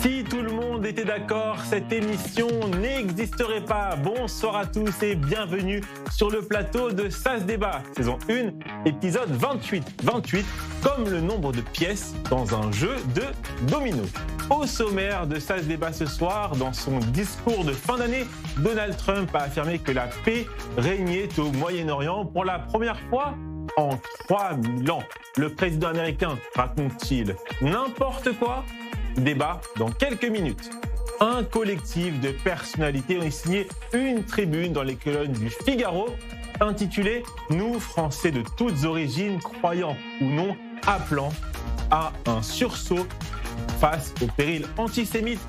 Si tout le monde était d'accord, cette émission n'existerait pas. Bonsoir à tous et bienvenue sur le plateau de Ça se débat, saison 1, épisode 28. 28, comme le nombre de pièces dans un jeu de domino. Au sommaire de Ça se débat ce soir, dans son discours de fin d'année, Donald Trump a affirmé que la paix régnait au Moyen-Orient pour la première fois en 3000 ans. Le président américain raconte-t-il n'importe quoi ? Débat dans quelques minutes. Un collectif de personnalités ont signé une tribune dans les colonnes du Figaro intitulée « Nous, Français de toutes origines, croyants ou non, appelant à un sursaut face au péril antisémite ».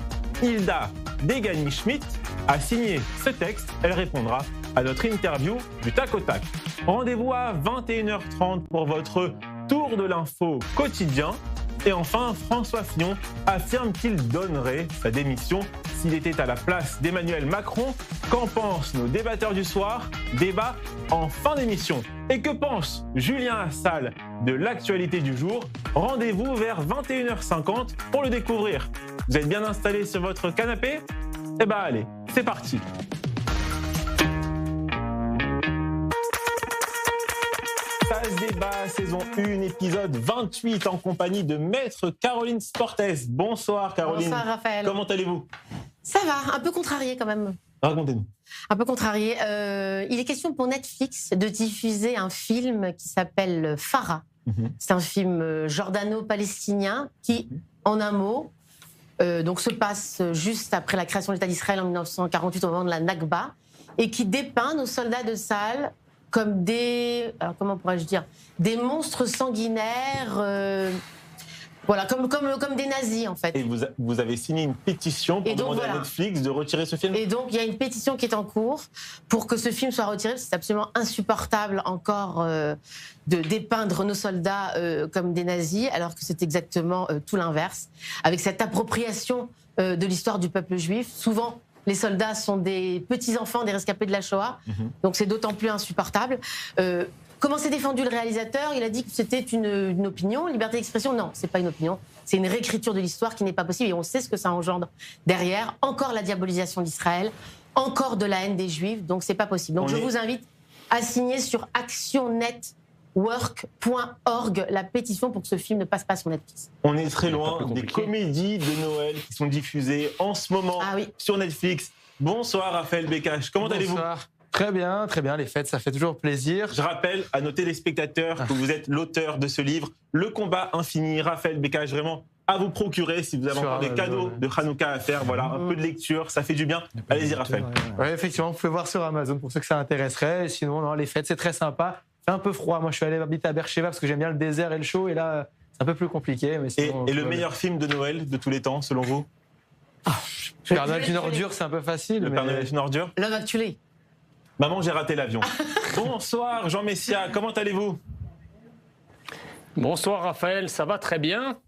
Hilda Degani-Schmidt a signé ce texte. Elle répondra à notre interview du tac au tac. Rendez-vous à 21h30 pour votre tour de l'info quotidien. Et enfin, François Fillon affirme qu'il donnerait sa démission s'il était à la place d'Emmanuel Macron. Qu'en pensent nos débatteurs du soir ? Débat en fin d'émission. Et que pense Julien Assal de l'actualité du jour ? Rendez-vous vers 21h50 pour le découvrir. Vous êtes bien installés sur votre canapé ? Eh ben allez, c'est parti. Ça se débat, saison 1, épisode 28, en compagnie de Maître Caroline Sportes. Bonsoir Caroline. Bonsoir Raphaël. Comment allez-vous ? Ça va, un peu contrarié quand même. Racontez-nous. Un peu contrarié. Il est question pour Netflix de diffuser un film qui s'appelle Farah. C'est un film jordano-palestinien qui, en un mot, donc se passe juste après la création de l'État d'Israël en 1948 au moment de la Nakba, et qui dépeint nos soldats de Tsahal comme des, alors comment pourrais-je dire, des monstres sanguinaires, voilà, comme des nazis en fait. Et vous avez signé une pétition pour demander à Netflix de retirer ce film ? Et donc il y a une pétition qui est en cours pour que ce film soit retiré, parce que c'est absolument insupportable encore de dépeindre nos soldats comme des nazis, alors que c'est exactement tout l'inverse, avec cette appropriation de l'histoire du peuple juif. Souvent, les soldats sont des petits-enfants des rescapés de la Shoah, donc c'est d'autant plus insupportable. Comment s'est défendu le réalisateur ? Il a dit que c'était une opinion. Liberté d'expression, non, c'est pas une opinion. C'est une réécriture de l'histoire qui n'est pas possible, et on sait ce que ça engendre derrière. Encore la diabolisation d'Israël, encore de la haine des Juifs, donc c'est pas possible. Donc je vous invite à signer sur actionnetwork.org la pétition pour que ce film ne passe pas sur Netflix. On est très loin des comédies de Noël qui sont diffusées en ce moment sur Netflix. Bonsoir Raphaël Bécache, comment allez-vous ? Très bien, les fêtes, ça fait toujours plaisir. Je rappelle à nos téléspectateurs que vous êtes l'auteur de ce livre, Le combat infini, Raphaël Bécache, vraiment à vous procurer si vous avez encore des cadeaux de Hanouka à faire. Voilà, un peu de lecture, ça fait du bien. Allez-y Raphaël. Oui, effectivement, vous pouvez voir sur Amazon pour ceux que ça intéresserait. Et sinon, non, les fêtes, c'est très sympa. C'est un peu froid. Moi, je suis allé habiter à Beersheba parce que j'aime bien le désert et le chaud. Et là, c'est un peu plus compliqué. Mais sinon, et le meilleur film de Noël de tous les temps, selon vous ? Le Père Noël est une ordure, c'est un peu facile. Le Père Noël est une ordure ? Love Actually. Maman, j'ai raté l'avion. Bonsoir Jean Messia, comment allez-vous ? Bonsoir Raphaël, ça va très bien.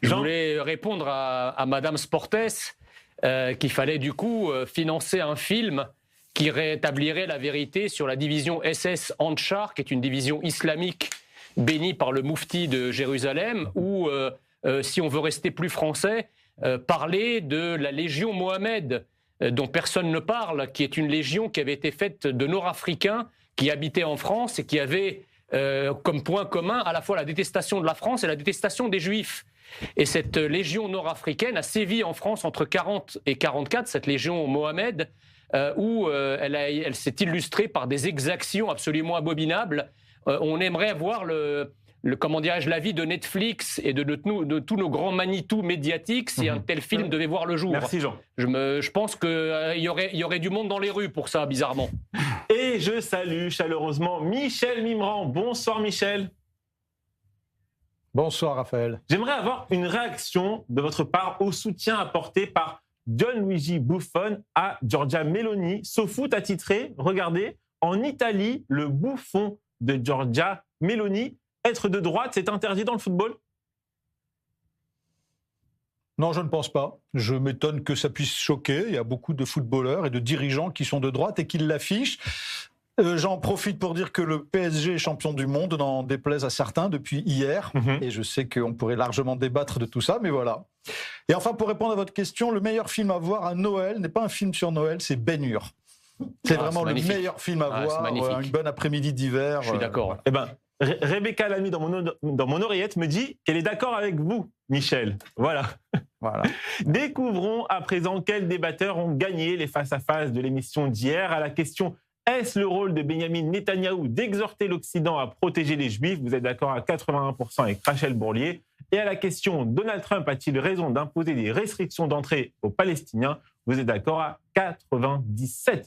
Je voulais répondre à Madame Sportes qu'il fallait du coup financer un film qui rétablirait la vérité sur la division SS Anchar, qui est une division islamique bénie par le moufti de Jérusalem, où, si on veut rester plus français, parler de la Légion Mohamed, dont personne ne parle, qui est une légion qui avait été faite de Nord-Africains qui habitaient en France et qui avait comme point commun à la fois la détestation de la France et la détestation des Juifs. Et cette légion nord-africaine a sévi en France entre 40 et 44, cette légion Mohamed, où elle s'est illustrée par des exactions absolument abominables. On aimerait voir l'avis de Netflix et de tous nos grands Manitou médiatiques si un tel film devait voir le jour. Merci Jean. Je pense qu'il y aurait du monde dans les rues pour ça, bizarrement. Et je salue chaleureusement Michel Mimran. Bonsoir Michel. Bonsoir Raphaël. J'aimerais avoir une réaction de votre part au soutien apporté par Gianluigi Buffon à Giorgia Meloni. SoFoot a titré, regardez, en Italie, le bouffon de Giorgia Meloni. Être de droite, c'est interdit dans le football ? Non, je ne pense pas. Je m'étonne que ça puisse choquer. Il y a beaucoup de footballeurs et de dirigeants qui sont de droite et qui l'affichent. J'en profite pour dire que le PSG est champion du monde, n'en déplaise à certains, depuis hier. Et je sais qu'on pourrait largement débattre de tout ça, mais voilà. Et enfin, pour répondre à votre question, le meilleur film à voir à Noël n'est pas un film sur Noël, c'est Ben-Hur. C'est vraiment le meilleur film à voir, une bonne après-midi d'hiver. Je suis d'accord. Eh ben, Rebecca Lamy dans mon oreillette me dit qu'elle est d'accord avec vous, Michel. Voilà. Découvrons à présent quels débatteurs ont gagné les face-à-face de l'émission d'hier. À la question « Est-ce le rôle de Benyamin Netanyahou d'exhorter l'Occident à protéger les Juifs ?» Vous êtes d'accord à 81% avec Rachel Bourlier. Et à la question « Donald Trump a-t-il raison d'imposer des restrictions d'entrée aux Palestiniens ?» Vous êtes d'accord à 97%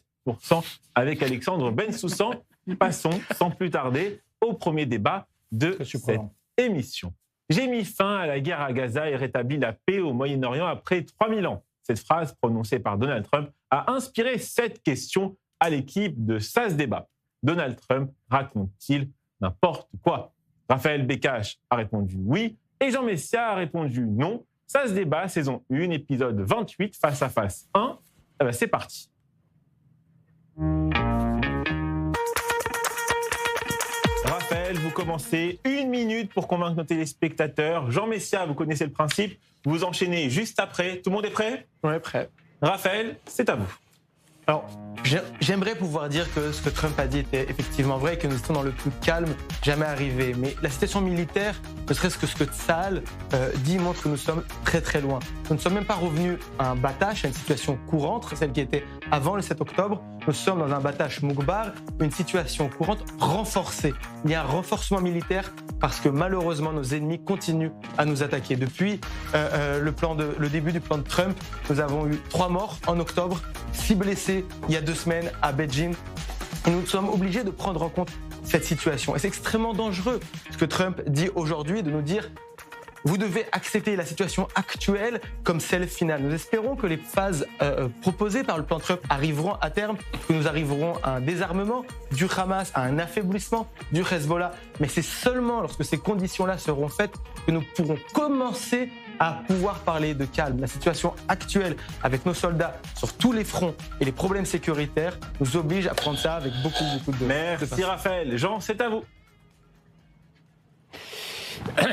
avec Alexandre Bensoussan. Passons sans plus tarder au premier débat de cette émission. J'ai mis fin à la guerre à Gaza et rétabli la paix au Moyen-Orient après 3000 ans. Cette phrase prononcée par Donald Trump a inspiré cette question à l'équipe de Ça se débat. Donald Trump raconte-t-il n'importe quoi? Raphaël Bécache a répondu oui et Jean Messia a répondu non. Ça se débat, saison 1, épisode 28, face à face 1. Eh ben, c'est parti. Raphaël, vous commencez 1 minute pour convaincre nos téléspectateurs. Jean Messia, vous connaissez le principe. Vous enchaînez juste après. Tout le monde est prêt? On est prêt. Raphaël, c'est à vous. Alors, j'aimerais pouvoir dire que ce que Trump a dit était effectivement vrai, que nous étions dans le plus calme jamais arrivé. Mais la situation militaire, ne serait-ce que ce que Tsahal dit, montre que nous sommes très très loin. Nous ne sommes même pas revenus à un battage, à une situation courante, celle qui était avant le 7 octobre. Nous sommes dans un battage Moukbar, une situation courante renforcée. Il y a un renforcement militaire parce que malheureusement nos ennemis continuent à nous attaquer. Depuis le début du plan de Trump, nous avons eu 3 morts en octobre, 6 blessés il y a 2 semaines à Beijing. Et nous sommes obligés de prendre en compte cette situation. Et c'est extrêmement dangereux ce que Trump dit aujourd'hui, de nous dire vous devez accepter la situation actuelle comme celle finale. Nous espérons que les phases proposées par le plan Trump arriveront à terme, que nous arriverons à un désarmement du Hamas, à un affaiblissement du Hezbollah. Mais c'est seulement lorsque ces conditions-là seront faites que nous pourrons commencer à pouvoir parler de calme. La situation actuelle avec nos soldats sur tous les fronts et les problèmes sécuritaires nous oblige à prendre ça avec beaucoup de... Merci Raphaël. Jean, c'est à vous.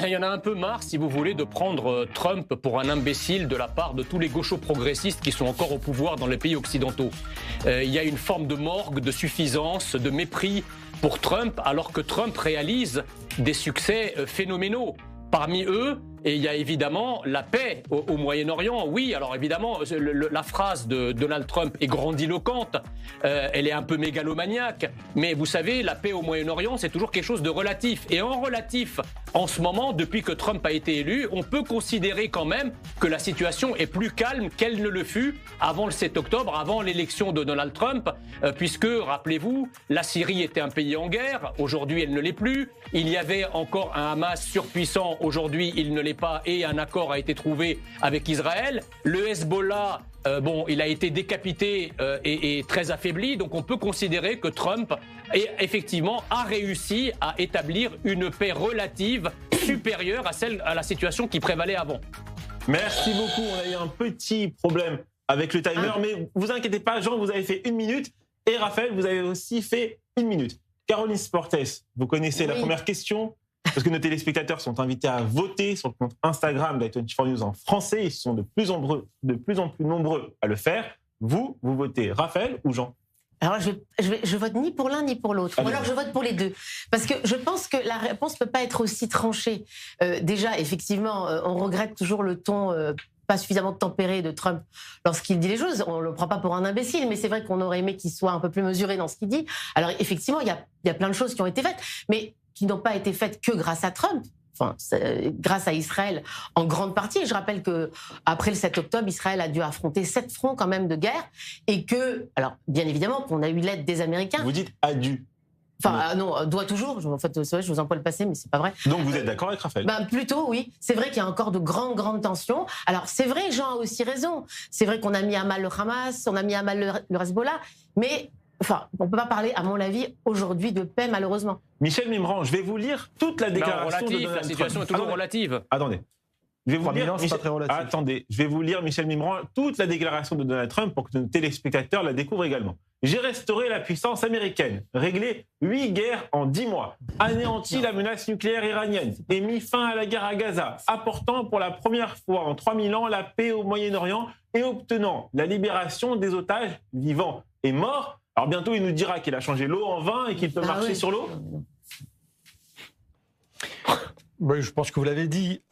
Il y en a un peu marre, si vous voulez, de prendre Trump pour un imbécile de la part de tous les gauchos progressistes qui sont encore au pouvoir dans les pays occidentaux. Il y a une forme de morgue, de suffisance, de mépris pour Trump, alors que Trump réalise des succès phénoménaux. Parmi eux, et il y a évidemment la paix au Moyen-Orient. Oui, alors évidemment, la phrase de Donald Trump est grandiloquente, elle est un peu mégalomaniaque, mais vous savez, la paix au Moyen-Orient, c'est toujours quelque chose de relatif. Et en relatif, en ce moment, depuis que Trump a été élu, on peut considérer quand même que la situation est plus calme qu'elle ne le fut avant le 7 octobre, avant l'élection de Donald Trump, puisque, rappelez-vous, la Syrie était un pays en guerre, aujourd'hui elle ne l'est plus, il y avait encore un Hamas surpuissant, aujourd'hui il ne l'est pas, et un accord a été trouvé avec Israël. Le Hezbollah, il a été décapité et très affaibli, donc on peut considérer que Trump effectivement a réussi à établir une paix relative supérieure à la situation qui prévalait avant. Merci beaucoup, on a eu un petit problème avec le timer, mais vous inquiétez pas, Jean, vous avez fait 1 minute, et Raphaël, vous avez aussi fait 1 minute. Caroline Sportes, vous connaissez la première question? Parce que nos téléspectateurs sont invités à voter sur le compte Instagram d'I24 News en français. Ils sont de plus en plus nombreux à le faire. Vous votez Raphaël ou Jean? Alors, je vote ni pour l'un ni pour l'autre. Ou alors, je vote pour les deux. Parce que je pense que la réponse ne peut pas être aussi tranchée. Déjà, effectivement, on regrette toujours le ton pas suffisamment tempéré de Trump lorsqu'il dit les choses. On ne le prend pas pour un imbécile, mais c'est vrai qu'on aurait aimé qu'il soit un peu plus mesuré dans ce qu'il dit. Alors, effectivement, il y a plein de choses qui ont été faites, mais qui n'ont pas été faites que grâce à Trump. Enfin, grâce à Israël en grande partie. Je rappelle qu'après le 7 octobre, Israël a dû affronter 7 fronts quand même de guerre et que, alors bien évidemment qu'on a eu l'aide des Américains. Vous dites a dû. Enfin, non, doit toujours. En fait, c'est vrai, je vous emploie le passé, mais c'est pas vrai. Donc vous êtes d'accord avec Raphaël? Plutôt, oui. C'est vrai qu'il y a encore de grandes tensions. Alors, c'est vrai, Jean a aussi raison. C'est vrai qu'on a mis à mal le Hamas, on a mis à mal le Hezbollah, mais enfin, on ne peut pas parler, à mon avis, aujourd'hui de paix, malheureusement. Michel Mimran, je vais vous lire toute la déclaration de Donald Trump. La situation est toujours relative. Attendez. Je vais vous lire, pas très relatif. Attendez, je vais vous lire, Michel Mimran, toute la déclaration de Donald Trump pour que nos téléspectateurs la découvrent également. J'ai restauré la puissance américaine, réglé 8 guerres en 10 mois, anéanti la menace nucléaire iranienne et mis fin à la guerre à Gaza, apportant pour la première fois en 3000 ans la paix au Moyen-Orient et obtenant la libération des otages vivants et morts. Alors bientôt, il nous dira qu'il a changé l'eau en vin et qu'il peut marcher sur l'eau. Oui, je pense que vous l'avez dit,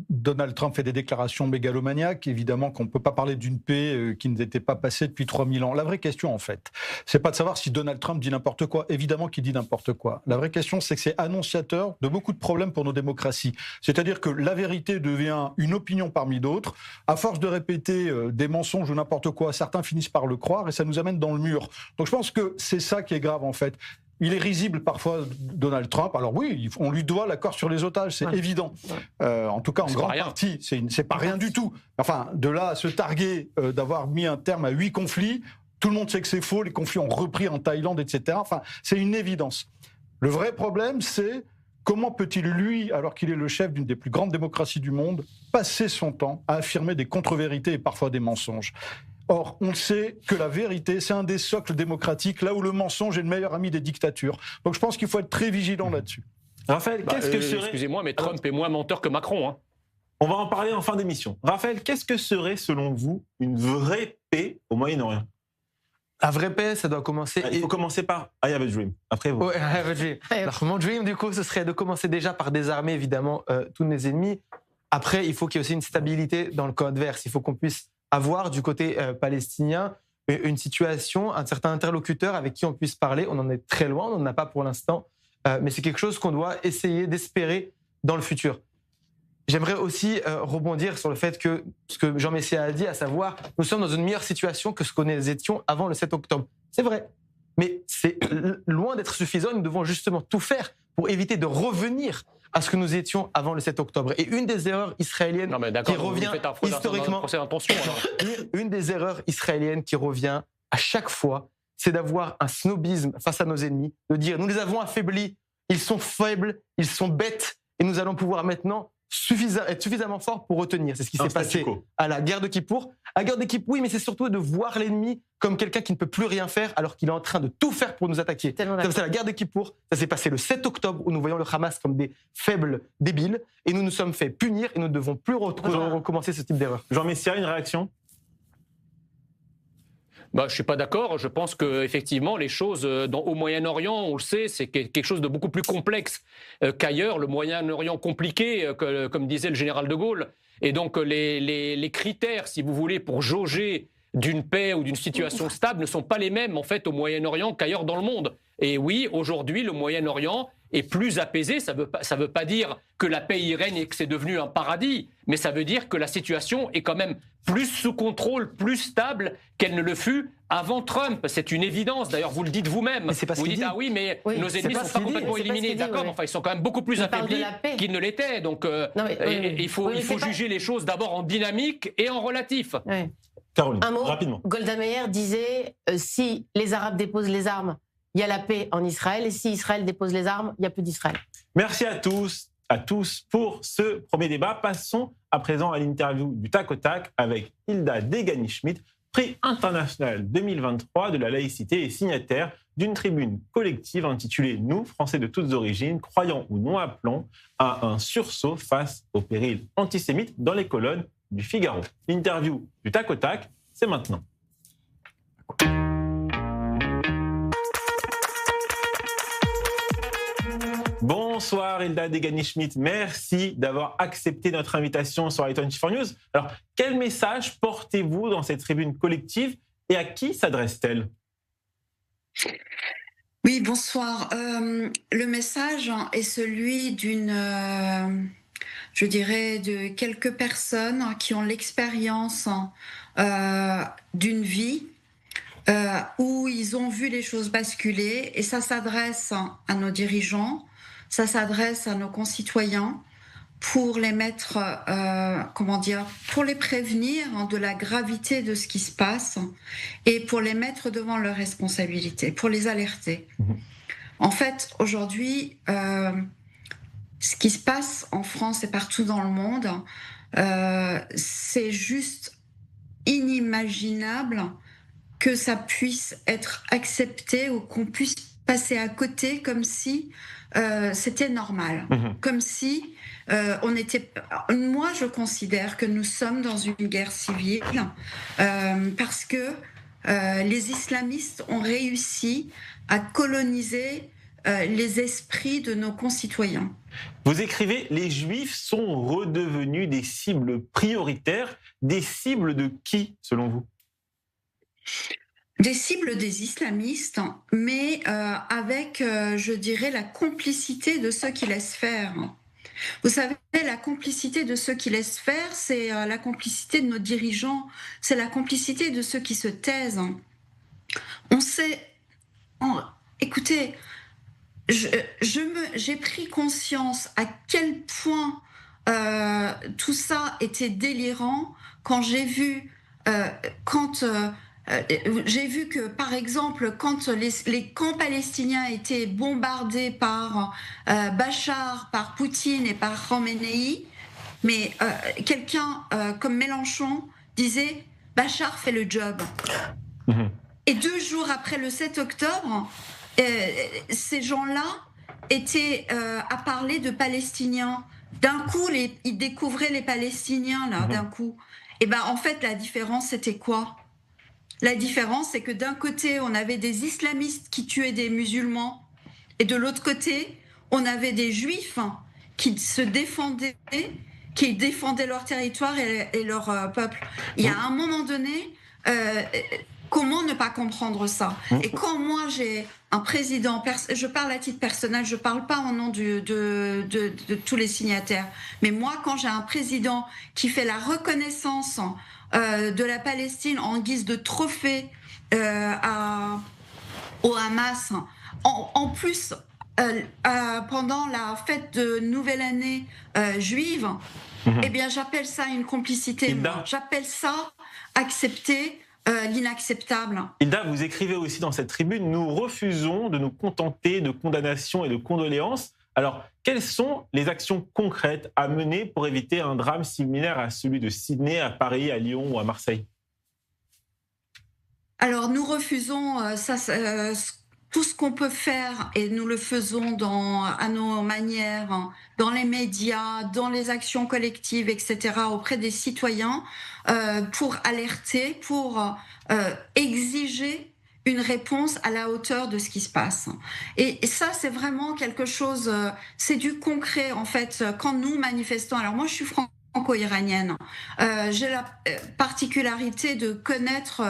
Donald Trump fait des déclarations mégalomaniaques. Évidemment qu'on ne peut pas parler d'une paix qui n'était pas passée depuis 3000 ans. La vraie question, en fait, c'est pas de savoir si Donald Trump dit n'importe quoi. Évidemment qu'il dit n'importe quoi. La vraie question, c'est que c'est annonciateur de beaucoup de problèmes pour nos démocraties. C'est-à-dire que la vérité devient une opinion parmi d'autres. À force de répéter des mensonges ou n'importe quoi, certains finissent par le croire et ça nous amène dans le mur. Donc je pense que c'est ça qui est grave, en fait. Il est risible parfois, Donald Trump. Alors oui, on lui doit l'accord sur les otages, c'est évident. En tout cas, en grande partie, c'est pas rien du tout. Enfin, de là à se targuer d'avoir mis un terme à 8 conflits, tout le monde sait que c'est faux, les conflits ont repris en Thaïlande, etc. Enfin, c'est une évidence. Le vrai problème, c'est comment peut-il, lui, alors qu'il est le chef d'une des plus grandes démocraties du monde, passer son temps à affirmer des contre-vérités et parfois des mensonges. Or, on sait que la vérité, c'est un des socles démocratiques, là où le mensonge est le meilleur ami des dictatures. Donc je pense qu'il faut être très vigilant là-dessus. Raphaël, qu'est-ce que serait... Excusez-moi, mais Trump est moins menteur que Macron. Hein. On va en parler en fin d'émission. Raphaël, qu'est-ce que serait, selon vous, une vraie paix au Moyen-Orient ? La vraie paix, ça doit commencer... Il faut commencer par I have a dream. Après vous. Ouais, I have a dream. Alors, mon dream, du coup, ce serait de commencer déjà par désarmer, évidemment, tous nos ennemis. Après, il faut qu'il y ait aussi une stabilité dans le camp adverse. Il faut qu'on puisse avoir du côté palestinien une situation, un certain interlocuteur avec qui on puisse parler. On en est très loin, on n'en a pas pour l'instant, mais c'est quelque chose qu'on doit essayer d'espérer dans le futur. J'aimerais aussi rebondir sur le fait que ce que Jean Messia a dit, à savoir nous sommes dans une meilleure situation que ce que nous étions avant le 7 octobre. C'est vrai, mais c'est loin d'être suffisant. Nous devons justement tout faire pour éviter de revenir à ce que nous étions avant le 7 octobre. Et une des erreurs israéliennes qui revient historiquement... Une des erreurs israéliennes qui revient à chaque fois, c'est d'avoir un snobisme face à nos ennemis, de dire nous les avons affaiblis, ils sont faibles, ils sont bêtes, et nous allons pouvoir maintenant être suffisamment forts pour retenir. C'est ce qui s'est passé à la guerre de Kippour. À la guerre de Kippour, oui, mais c'est surtout de voir l'ennemi comme quelqu'un qui ne peut plus rien faire alors qu'il est en train de tout faire pour nous attaquer. C'est la guerre de Kippour, ça s'est passé le 7 octobre où nous voyons le Hamas comme des faibles débiles et nous nous sommes fait punir et nous ne devons plus recommencer ce type d'erreur. Jean Messia, une réaction ? Je ne suis pas d'accord. Je pense qu'effectivement, les choses au Moyen-Orient, on le sait, c'est quelque chose de beaucoup plus complexe qu'ailleurs. Le Moyen-Orient compliqué, comme disait le général de Gaulle. Et donc, les critères, si vous voulez, pour jauger d'une paix ou d'une situation stable ne sont pas les mêmes, en fait, au Moyen-Orient qu'ailleurs dans le monde. Et oui, aujourd'hui, le Moyen-Orient est plus apaisé. Ça veut pas dire que la paix y règne et que c'est devenu un paradis, mais ça veut dire que la situation est quand même plus sous contrôle, plus stable qu'elle ne le fut avant Trump. C'est une évidence. D'ailleurs, vous le dites vous-même. Vous dites, ah oui, mais nos ennemis ne sont pas complètement éliminés. D'accord, enfin, ils sont quand même beaucoup plus affaiblis qu'ils ne l'étaient. Donc, il faut juger les choses d'abord en dynamique et en relatif. Oui. Caroline, un mot, rapidement. Golda Meir disait si les Arabes déposent les armes, il y a la paix en Israël, et si Israël dépose les armes, il n'y a plus d'Israël. Merci à tous pour ce premier débat. Passons à présent à l'interview du tac au tac avec Hilda Degani-Schmidt, prix international 2023 de la laïcité et signataire d'une tribune collective intitulée « Nous, Français de toutes origines, croyants ou non appelons à un sursaut face au péril antisémite » dans les colonnes du Figaro. L'interview du tac au tac, c'est maintenant. Bonsoir Hilda Degani-Schmidt, merci d'avoir accepté notre invitation sur i24 News. Alors, quel message portez-vous dans cette tribune collective et à qui s'adresse-t-elle ? Oui, bonsoir. Le message est celui je dirais, de quelques personnes qui ont l'expérience d'une vie où ils ont vu les choses basculer, et ça s'adresse à nos dirigeants, ça s'adresse à nos concitoyens pour les mettre, pour les prévenir de la gravité de ce qui se passe et pour les mettre devant leurs responsabilités, pour les alerter. En fait, aujourd'hui, ce qui se passe en France et partout dans le monde, c'est juste inimaginable que ça puisse être accepté ou qu'on puisse passer à côté comme si c'était normal, comme si on était. Moi, je considère que nous sommes dans une guerre civile parce que les islamistes ont réussi à coloniser les esprits de nos concitoyens. Vous écrivez, les Juifs sont redevenus des cibles prioritaires. Des cibles de qui, selon vous ? Des cibles des islamistes, mais avec, je dirais, la complicité de ceux qui laissent faire. Vous savez, la complicité de ceux qui laissent faire, c'est la complicité de nos dirigeants, c'est la complicité de ceux qui se taisent. On sait... Écoutez, j'ai pris conscience à quel point tout ça était délirant quand j'ai vu j'ai vu que, par exemple, quand les camps palestiniens étaient bombardés par Bachar, par Poutine et par Khamenei, mais quelqu'un comme Mélenchon disait « Bachar fait le job ». Et 2 jours après le 7 octobre, ces gens-là étaient à parler de Palestiniens. D'un coup, ils découvraient les Palestiniens, là, d'un coup. Et ben, en fait, la différence, c'était quoi ? La différence, c'est que d'un côté, on avait des islamistes qui tuaient des musulmans, et de l'autre côté, on avait des juifs qui se défendaient, qui défendaient leur territoire et leur peuple. Il y a un moment donné, comment ne pas comprendre ça ? Et quand moi, j'ai un président, je parle à titre personnel, je ne parle pas au nom de tous les signataires, mais moi, quand j'ai un président qui fait la reconnaissance de la Palestine en guise de trophée au Hamas, en plus pendant la fête de Nouvelle Année juive, eh bien j'appelle ça une complicité. J'appelle ça accepter l'inacceptable. Hilda, vous écrivez aussi dans cette tribune, nous refusons de nous contenter de condamnations et de condoléances. Alors, quelles sont les actions concrètes à mener pour éviter un drame similaire à celui de Sydney, à Paris, à Lyon ou à Marseille ? Alors, nous refusons tout ce qu'on peut faire, et nous le faisons à nos manières, dans les médias, dans les actions collectives, etc., auprès des citoyens, pour alerter, pour exiger une réponse à la hauteur de ce qui se passe. Et ça, c'est vraiment quelque chose, c'est du concret, en fait, quand nous manifestons. Alors moi, je suis franco-iranienne. J'ai la particularité de connaître,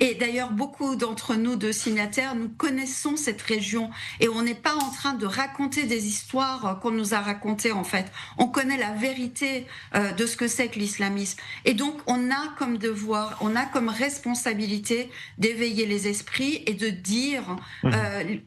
et d'ailleurs beaucoup d'entre nous de signataires, nous connaissons cette région, et on n'est pas en train de raconter des histoires qu'on nous a racontées, en fait. On connaît la vérité de ce que c'est que l'islamisme. Et donc on a comme devoir, on a comme responsabilité d'éveiller les esprits et de dire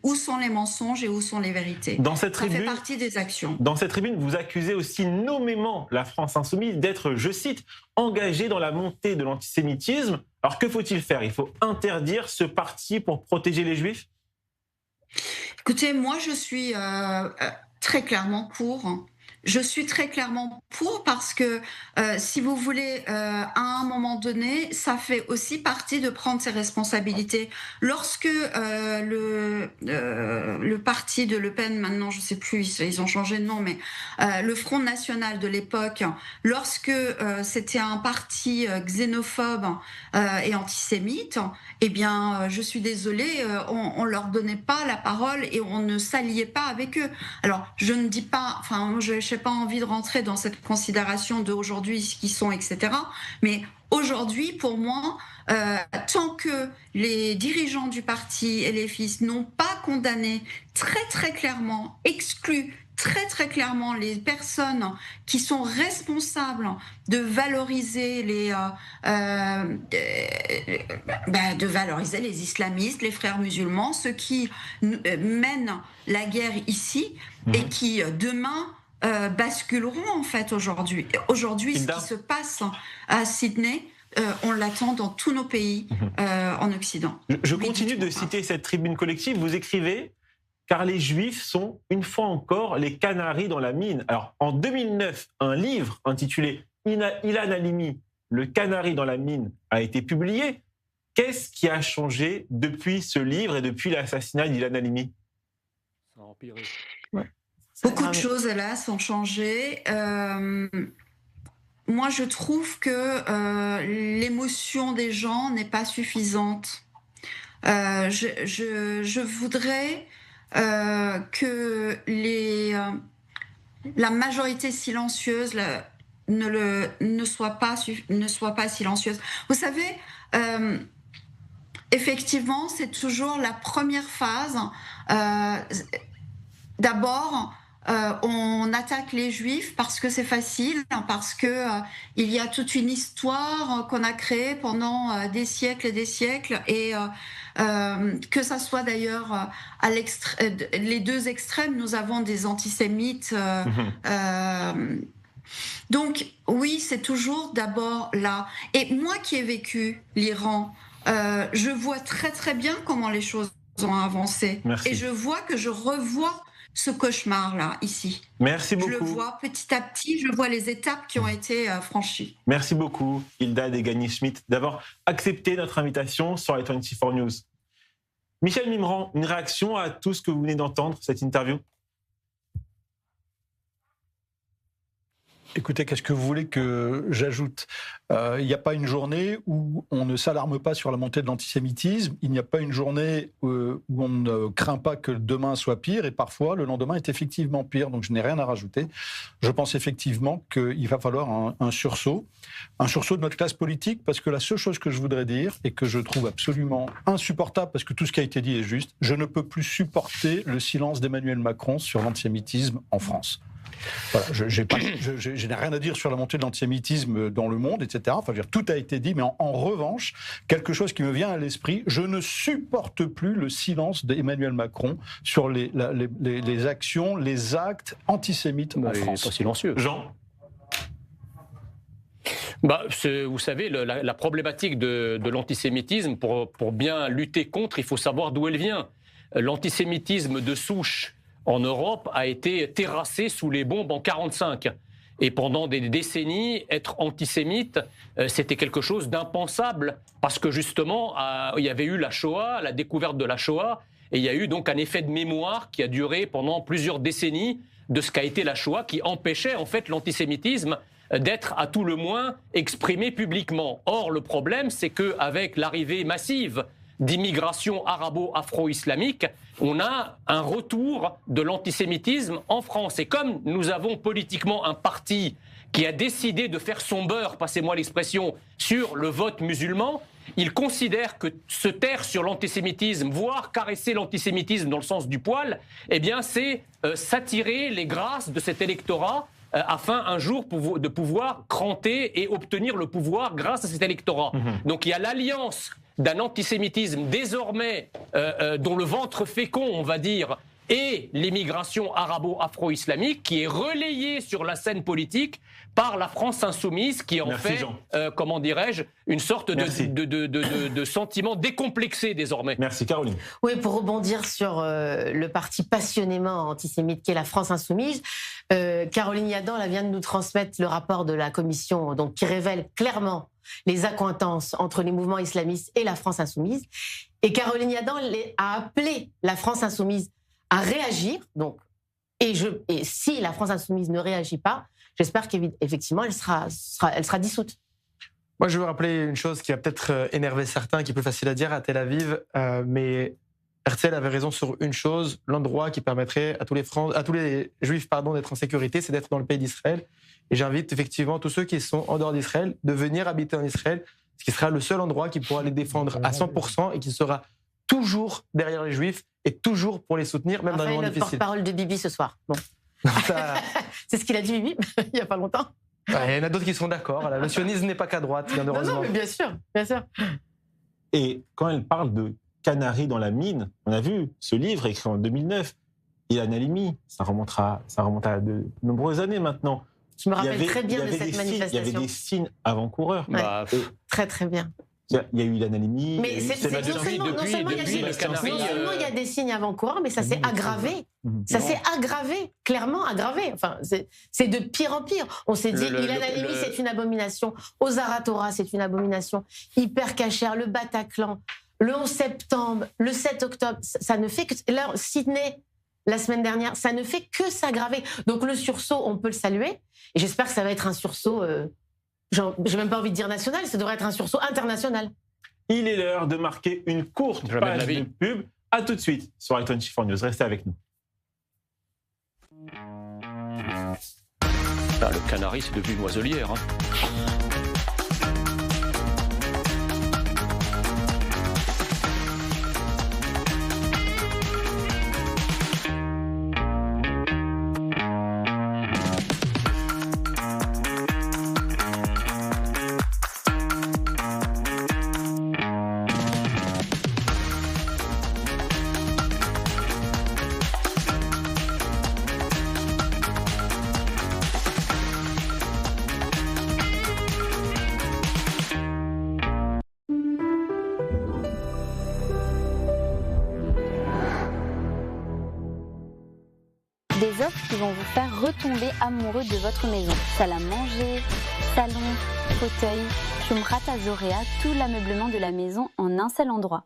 où sont les mensonges et où sont les vérités. Ça fait partie des actions. Dans cette tribune, vous accusez aussi nommément la France insoumise d'être, je cite, engagée dans la montée de l'antisémitisme. Alors que faut-il faire ? Il faut interdire ce parti pour protéger les Juifs ? Écoutez, moi je suis très clairement pour. Je suis très clairement pour parce que, si vous voulez, à un moment donné, ça fait aussi partie de prendre ses responsabilités. Lorsque le parti de Le Pen, maintenant je ne sais plus, ils ont changé de nom, mais le Front National de l'époque, lorsque c'était un parti xénophobe et antisémite, eh bien, je suis désolée, on leur donnait pas la parole et on ne s'alliait pas avec eux. Alors, je ne dis pas, enfin, moi, je n'ai pas envie de rentrer dans cette considération d'aujourd'hui, ce qu'ils sont, etc. Mais aujourd'hui, pour moi, tant que les dirigeants du parti et les fils n'ont pas condamné très, très clairement, exclu très très clairement les personnes qui sont responsables de valoriser de valoriser les islamistes, les frères musulmans, ceux qui mènent la guerre ici et qui demain basculeront en fait aujourd'hui. Aujourd'hui, ce qui se passe à Sydney, on l'attend dans tous nos pays en Occident. Je continue de citer cette tribune collective. Vous écrivez: car les Juifs sont, une fois encore, les canaris dans la mine. Alors, en 2009, un livre intitulé Ilan Halimi, Le canari dans la mine, a été publié. Qu'est-ce qui a changé depuis ce livre et depuis l'assassinat d'Ilan Halimi? Ça a empiré. Beaucoup de choses, hélas, ont changé. Moi, je trouve que l'émotion des gens n'est pas suffisante. Je voudrais que la majorité silencieuse ne soit pas silencieuse. Vous savez, effectivement, c'est toujours la première phase. D'abord, on attaque les Juifs parce que c'est facile, parce que il y a toute une histoire qu'on a créée pendant des siècles et des siècles, et que ça soit d'ailleurs les deux extrêmes, nous avons des antisémites. Donc oui, c'est toujours d'abord là. Et moi qui ai vécu l'Iran, je vois très très bien comment les choses ont avancé. Merci. Et je vois que je revois ce cauchemar-là, ici. Merci beaucoup. Je le vois petit à petit, je vois les étapes qui ont été franchies. Merci beaucoup, Hilda Degani-Schmidt, d'avoir accepté notre invitation sur les 24 News. Michel Mimran, une réaction à tout ce que vous venez d'entendre, cette interview? Écoutez, qu'est-ce que vous voulez que j'ajoute ? Il n'y a pas une journée où on ne s'alarme pas sur la montée de l'antisémitisme. Il n'y a pas une journée où on ne craint pas que demain soit pire. Et parfois, le lendemain est effectivement pire. Donc, je n'ai rien à rajouter. Je pense effectivement qu'il va falloir un sursaut de notre classe politique. Parce que la seule chose que je voudrais dire, et que je trouve absolument insupportable, parce que tout ce qui a été dit est juste, je ne peux plus supporter le silence d'Emmanuel Macron sur l'antisémitisme en France. Voilà, je n'ai rien à dire sur la montée de l'antisémitisme dans le monde, etc. Enfin, je veux dire, tout a été dit, mais en revanche, quelque chose qui me vient à l'esprit, je ne supporte plus le silence d'Emmanuel Macron sur les actions, les actes antisémites en France. Pas silencieux. Jean? Vous savez, la problématique de l'antisémitisme, pour bien lutter contre, il faut savoir d'où elle vient. L'antisémitisme de souche en Europe a été terrassé sous les bombes en 1945. Et pendant des décennies, être antisémite, c'était quelque chose d'impensable, parce que justement, il y avait eu la Shoah, la découverte de la Shoah, et il y a eu donc un effet de mémoire qui a duré pendant plusieurs décennies de ce qu'a été la Shoah, qui empêchait en fait l'antisémitisme d'être à tout le moins exprimé publiquement. Or, le problème, c'est qu'avec l'arrivée massive d'immigration arabo-afro-islamique, on a un retour de l'antisémitisme en France. Et comme nous avons politiquement un parti qui a décidé de faire son beurre, passez-moi l'expression, sur le vote musulman, il considère que se taire sur l'antisémitisme, voire caresser l'antisémitisme dans le sens du poil, eh bien c'est s'attirer les grâces de cet électorat afin un jour de pouvoir cranter et obtenir le pouvoir grâce à cet électorat. Donc il y a l'alliance d'un antisémitisme désormais dont le ventre fécond, on va dire, et l'immigration arabo-afro-islamique qui est relayée sur la scène politique par la France insoumise qui en fait, comment dirais-je, une sorte de sentiment décomplexé désormais. Merci Caroline. Oui, pour rebondir sur le parti passionnément antisémite qu'est la France insoumise, Caroline Yadan vient de nous transmettre le rapport de la commission donc, qui révèle clairement les accointances entre les mouvements islamistes et la France insoumise. Et Caroline Yadan a appelé la France insoumise à réagir. Donc, et si la France insoumise ne réagit pas, j'espère qu'effectivement, elle sera dissoute. Moi, je veux rappeler une chose qui va peut-être énerver certains, qui est plus facile à dire à Tel Aviv, mais Herzl avait raison sur une chose, l'endroit qui permettrait à tous les Juifs d'être en sécurité, c'est d'être dans le pays d'Israël. Et j'invite effectivement tous ceux qui sont en dehors d'Israël de venir habiter en Israël, ce qui sera le seul endroit qui pourra les défendre à 100% et qui sera toujours derrière les Juifs et toujours pour les soutenir, même dans les moments difficiles. Le porte-parole de Bibi ce soir. Bon. C'est ce qu'il a dit, Bibi, il n'y a pas longtemps. Ouais, il y en a d'autres qui sont d'accord. Le sionisme n'est pas qu'à droite, bien heureusement. Non, mais bien sûr, bien sûr. Et quand elle parle de canaries dans la mine, on a vu ce livre écrit en 2009, Ilan Halimi, ça remonte à de nombreuses années maintenant. Je me rappelle très bien de cette manifestation. Il y avait des signes avant-coureurs. Ouais. Très, très bien. Il y a eu l'analémie. Mais non seulement il y a des signes avant-coureurs, mais ça s'est aggravé. Ça s'est aggravé, clairement aggravé. Enfin, c'est de pire en pire. On s'est dit, l'analémie, c'est une abomination. Ozaratora, c'est une abomination. Hypercacher, le Bataclan, le 11 septembre, le 7 octobre, ça ne fait que... Là, Sydney, la semaine dernière, ça ne fait que s'aggraver. Donc le sursaut, on peut le saluer. Et j'espère que ça va être un sursaut... j'ai même pas envie de dire national, ça devrait être un sursaut international. Il est l'heure de marquer une courte page de pub. À tout de suite sur i24 News. Restez avec nous. Le canari, c'est devenu une oiselière. Des offres qui vont vous faire retomber amoureux de votre maison. Salle à manger, salon, fauteuil, Shumrata Zorea, tout l'ameublement de la maison en un seul endroit.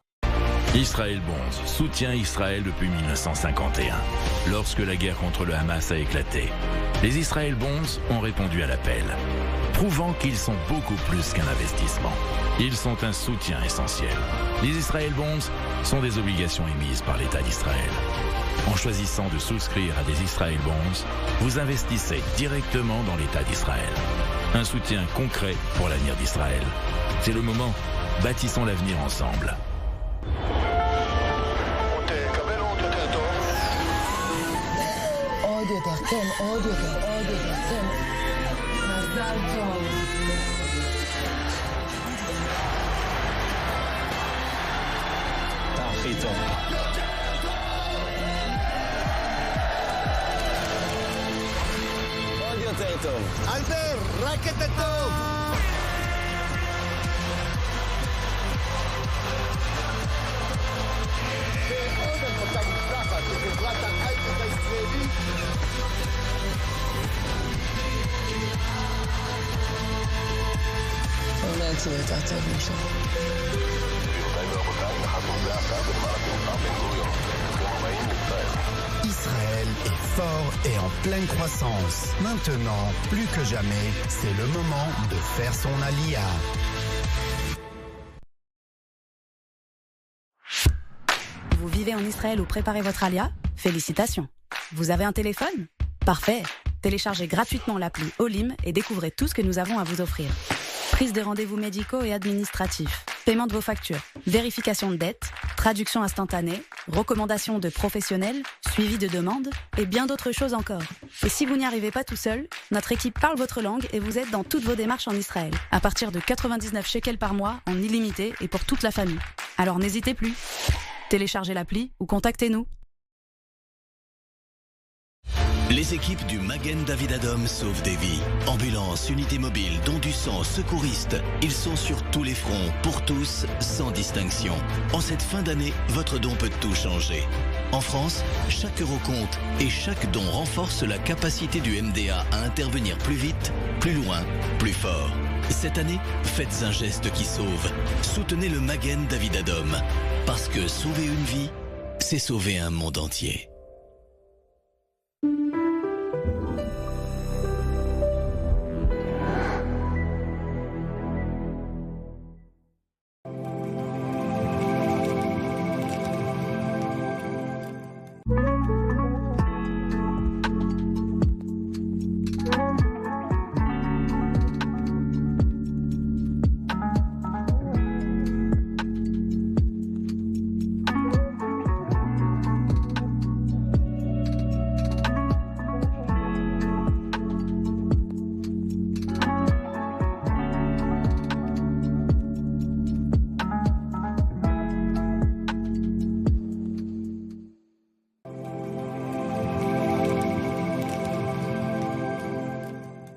Israël Bonds soutient Israël depuis 1951, lorsque la guerre contre le Hamas a éclaté. Les Israël Bonds ont répondu à l'appel, prouvant qu'ils sont beaucoup plus qu'un investissement. Ils sont un soutien essentiel. Les Israël Bonds sont des obligations émises par l'État d'Israël. En choisissant de souscrire à des Israël Bonds, vous investissez directement dans l'État d'Israël. Un soutien concret pour l'avenir d'Israël. C'est le moment. Bâtissons l'avenir ensemble. אלבר, רק את הטוב! ועוד הנפקה מוצלחת לחברת ההייטק הישראלית. אולי אצלי יותר טוב משם. Israël est fort et en pleine croissance. Maintenant, plus que jamais, c'est le moment de faire son alia. Vous vivez en Israël ou préparez votre alia? Félicitations. Vous avez un téléphone? Parfait. Téléchargez gratuitement l'appli Olim et découvrez tout ce que nous avons à vous offrir. Prise de rendez-vous médicaux et administratifs, paiement de vos factures, vérification de dettes, traduction instantanée, recommandations de professionnels, suivi de demandes et bien d'autres choses encore. Et si vous n'y arrivez pas tout seul, notre équipe parle votre langue et vous aide dans toutes vos démarches en Israël, à partir de 99 shekels par mois en illimité et pour toute la famille. Alors n'hésitez plus. Téléchargez l'appli ou contactez-nous. Les équipes du Magen David Adom sauvent des vies. Ambulance, unité mobile, dons du sang, secouristes. Ils sont sur tous les fronts, pour tous, sans distinction. En cette fin d'année, votre don peut tout changer. En France, chaque euro compte et chaque don renforce la capacité du MDA à intervenir plus vite, plus loin, plus fort. Cette année, faites un geste qui sauve. Soutenez le Magen David Adom. Parce que sauver une vie, c'est sauver un monde entier.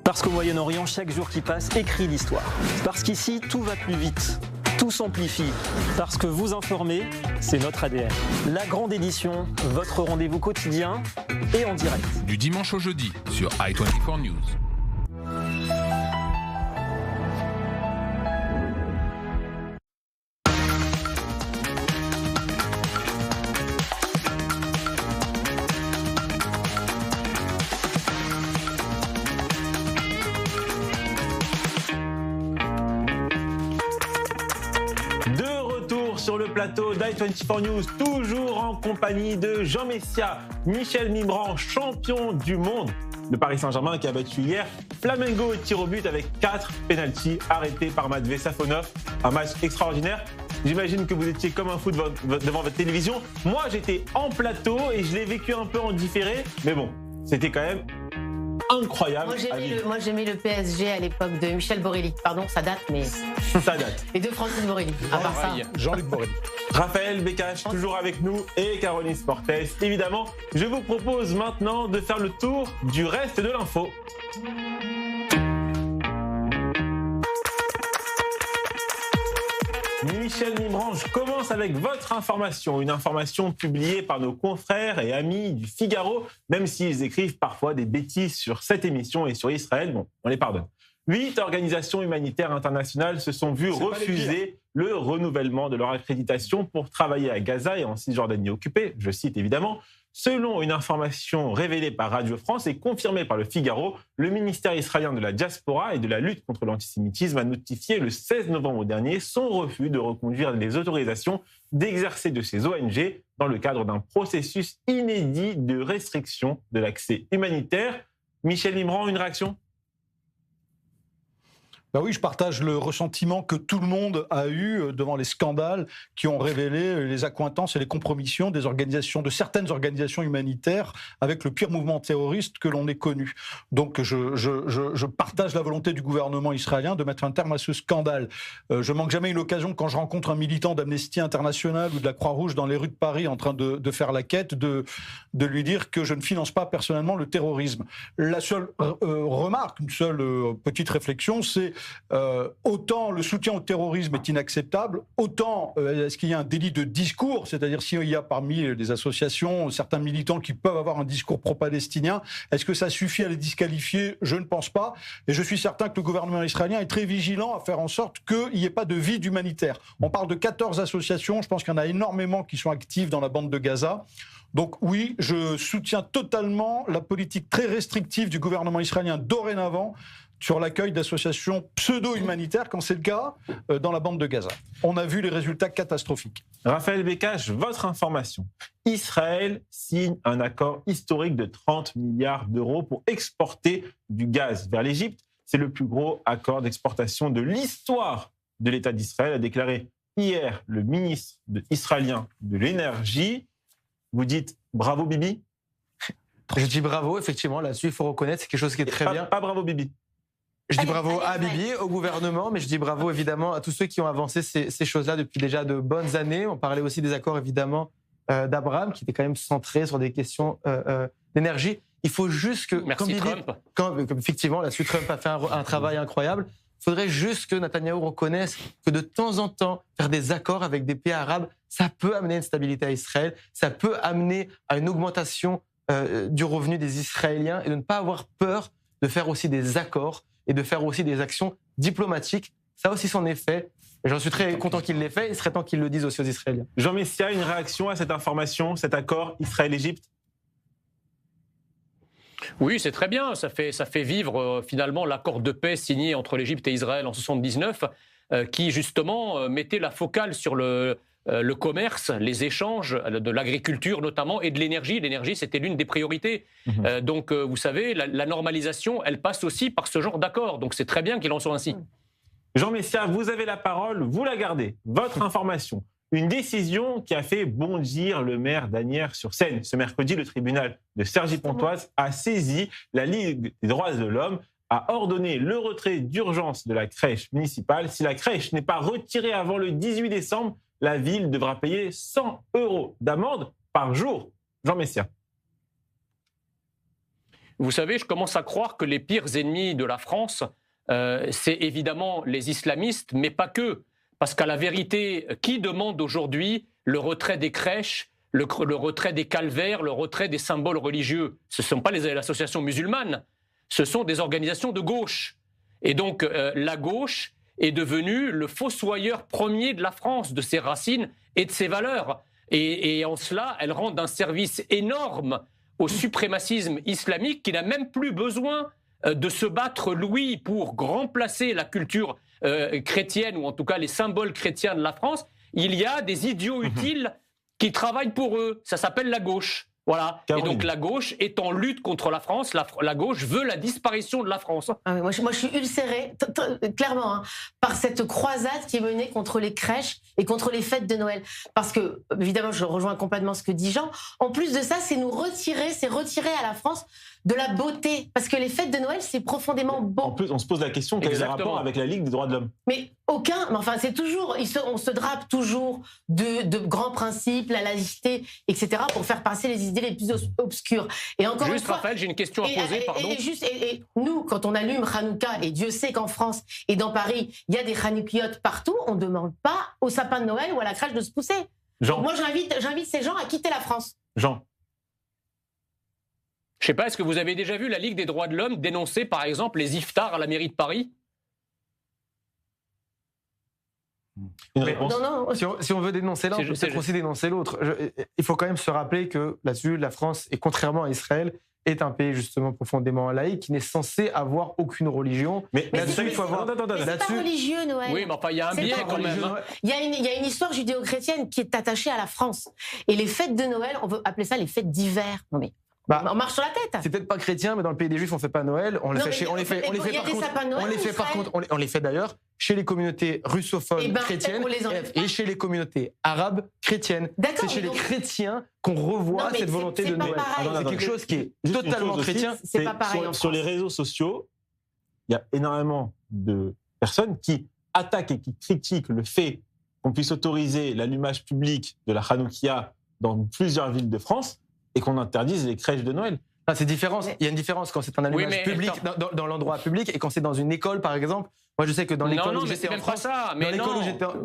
Parce qu'au Moyen-Orient, chaque jour qui passe écrit l'histoire. Parce qu'ici, tout va plus vite. tout s'amplifie parce que vous informer, c'est notre ADN. La grande édition, votre rendez-vous quotidien et en direct. Du dimanche au jeudi sur i24 News. Sur le plateau d'i24 News, toujours en compagnie de Jean Messia, Michel Mimran, champion du monde. Le Paris Saint-Germain qui a battu hier Flamengo au tir au but avec 4 pénaltys arrêtés par Matvei Safonov. Un match extraordinaire. J'imagine que vous étiez comme un fou devant votre télévision. Moi, j'étais en plateau et je l'ai vécu un peu en différé. Mais bon, c'était quand même incroyable. Moi, j'aimais le PSG à l'époque de Michel Borelli. Pardon, ça date, mais... Ça date. Et de Francis Borelli, à part ça. Jean-Luc Borelli. Raphaël Bécache, toujours avec nous, et Caroline Sportes. Évidemment, je vous propose maintenant de faire le tour du reste de l'info. Michel Mimran, je commence avec votre information, une information publiée par nos confrères et amis du Figaro, même s'ils écrivent parfois des bêtises sur cette émission et sur Israël, bon, on les pardonne. 8 organisations humanitaires internationales se sont vues refuser le renouvellement de leur accréditation pour travailler à Gaza et en Cisjordanie occupée, je cite évidemment. Selon une information révélée par Radio France et confirmée par le Figaro, le ministère israélien de la diaspora et de la lutte contre l'antisémitisme a notifié le 16 novembre dernier son refus de reconduire les autorisations d'exercer de ces ONG dans le cadre d'un processus inédit de restriction de l'accès humanitaire. Michel Mimran, une réaction ? Ben oui, je partage le ressentiment que tout le monde a eu devant les scandales qui ont révélé les accointances et les compromissions de certaines organisations humanitaires avec le pire mouvement terroriste que l'on ait connu. Donc je partage la volonté du gouvernement israélien de mettre un terme à ce scandale. Je manque jamais une occasion, quand je rencontre un militant d'Amnesty International ou de la Croix-Rouge dans les rues de Paris en train de faire la quête, de lui dire que je ne finance pas personnellement le terrorisme. La seule remarque, une seule petite réflexion, c'est autant le soutien au terrorisme est inacceptable, autant est-ce qu'il y a un délit de discours, c'est-à-dire s'il y a parmi les associations certains militants qui peuvent avoir un discours pro-palestinien, est-ce que ça suffit à les disqualifier? Je ne pense pas. Et je suis certain que le gouvernement israélien est très vigilant à faire en sorte qu'il n'y ait pas de vide humanitaire. On parle de 14 associations, je pense qu'il y en a énormément qui sont actives dans la bande de Gaza. Donc oui, je soutiens totalement la politique très restrictive du gouvernement israélien dorénavant sur l'accueil d'associations pseudo-humanitaires, quand c'est le cas, dans la bande de Gaza. On a vu les résultats catastrophiques. Raphaël Bécache, votre information. Israël signe un accord historique de 30 milliards d'euros pour exporter du gaz vers l'Égypte. C'est le plus gros accord d'exportation de l'histoire de l'État d'Israël, a déclaré hier le ministre israélien de l'Énergie. Vous dites bravo Bibi? Je dis bravo, effectivement, là-dessus, il faut reconnaître, c'est quelque chose qui est très bien. Pas bravo Bibi. Je dis bravo à Bibi, au gouvernement, mais je dis bravo évidemment à tous ceux qui ont avancé ces choses-là depuis déjà de bonnes années. On parlait aussi des accords évidemment d'Abraham, qui était quand même centré sur des questions d'énergie. Il faut juste que... Merci Trump. Effectivement, là-dessus, Trump a fait un travail incroyable. Il faudrait juste que Netanyahou reconnaisse que de temps en temps, faire des accords avec des pays arabes, ça peut amener une stabilité à Israël, ça peut amener à une augmentation du revenu des Israéliens et de ne pas avoir peur de faire aussi des accords et de faire aussi des actions diplomatiques. Ça a aussi son effet. Et j'en suis très content qu'il l'ait fait. Il serait temps qu'il le dise aussi aux Israéliens. Jean Messia, une réaction à cette information, cet accord Israël-Égypte? Oui, c'est très bien. Ça fait vivre finalement l'accord de paix signé entre l'Égypte et Israël en 1979, qui justement mettait la focale sur le commerce, les échanges, de l'agriculture notamment, et de l'énergie. L'énergie, c'était l'une des priorités. Donc, vous savez, la normalisation, elle passe aussi par ce genre d'accord. Donc, c'est très bien qu'il en soit ainsi. Jean Messia, vous avez la parole, vous la gardez. Votre information. Une décision qui a fait bondir le maire d'Asnières-sur-Seine. Ce mercredi, le tribunal de Cergy-Pontoise a saisi la Ligue des droits de l'homme, a ordonné le retrait d'urgence de la crèche municipale. Si la crèche n'est pas retirée avant le 18 décembre, la ville devra payer 100 € d'amende par jour. Jean Messia. Vous savez, je commence à croire que les pires ennemis de la France, c'est évidemment les islamistes, mais pas que. parce qu'à la vérité, qui demande aujourd'hui le retrait des crèches, le retrait des calvaires, le retrait des symboles religieux? Ce ne sont pas les associations musulmanes, ce sont des organisations de gauche. Et donc la gauche est devenue le fossoyeur premier de la France, de ses racines et de ses valeurs. Et en cela, elle rend un service énorme au suprémacisme islamique qui n'a même plus besoin de se battre, Louis, pour remplacer la culture chrétienne, ou en tout cas les symboles chrétiens de la France. Il y a des idiots utiles qui travaillent pour eux. Ça s'appelle la gauche. Voilà. Caroline. Et donc la gauche est en lutte contre la France. La gauche veut la disparition de la France. Ah oui, moi, je suis ulcérée, clairement, hein, par cette croisade qui est menée contre les crèches et contre les fêtes de Noël. Parce que, évidemment, je rejoins complètement ce que dit Jean. En plus de ça, c'est retirer à la France de la beauté. Parce que les fêtes de Noël, c'est profondément beau. En plus, on se pose la question, quel est le rapport avec la Ligue des droits de l'homme? Mais aucun. Mais enfin, c'est toujours. On se drape toujours de grands principes, la laïcité, etc., pour faire passer les idées les plus obscures. Et encore juste, une fois, Raphaël, j'ai une question à poser, pardon. Et nous, quand on allume Hanouka, et Dieu sait qu'en France et dans Paris, il y a des Hanoukiotes partout, on ne demande pas au sapin de Noël ou à la crèche de se pousser. Donc moi, j'invite ces gens à quitter la France. Jean. Je ne sais pas, est-ce que vous avez déjà vu la Ligue des droits de l'homme dénoncer, par exemple, les iftars à la mairie de Paris? Non. Si on veut dénoncer l'un, on peut peut-être aussi dénoncer l'autre. Il faut quand même se rappeler que là-dessus, la France, et contrairement à Israël, est un pays justement profondément laïque qui n'est censé avoir aucune religion. Mais là-dessus, il faut avoir. C'est pas religieux, Noël. Oui, mais enfin, il y a un biais quand même. Il y a une histoire judéo-chrétienne qui est attachée à la France. Et les fêtes de Noël, on veut appeler ça les fêtes d'hiver. Non mais. On marche sur la tête. C'est peut-être pas chrétien, mais dans le pays des Juifs, on fait pas Noël. On les fait d'ailleurs chez les communautés russophones chrétiennes et chez les communautés arabes chrétiennes. C'est chez les chrétiens qu'on revoit cette volonté de Noël. C'est quelque chose qui est totalement chrétien. C'est pas pareil. Sur les réseaux sociaux, il y a énormément de personnes qui attaquent et qui critiquent le fait qu'on puisse autoriser l'allumage public de la Hanoukia dans plusieurs villes de France et qu'on interdise les crèches de Noël. Ah, c'est différent. Il y a une différence quand c'est un allumage public dans l'endroit public et quand c'est dans une école, par exemple. Moi, je sais que dans l'école où j'étais en France,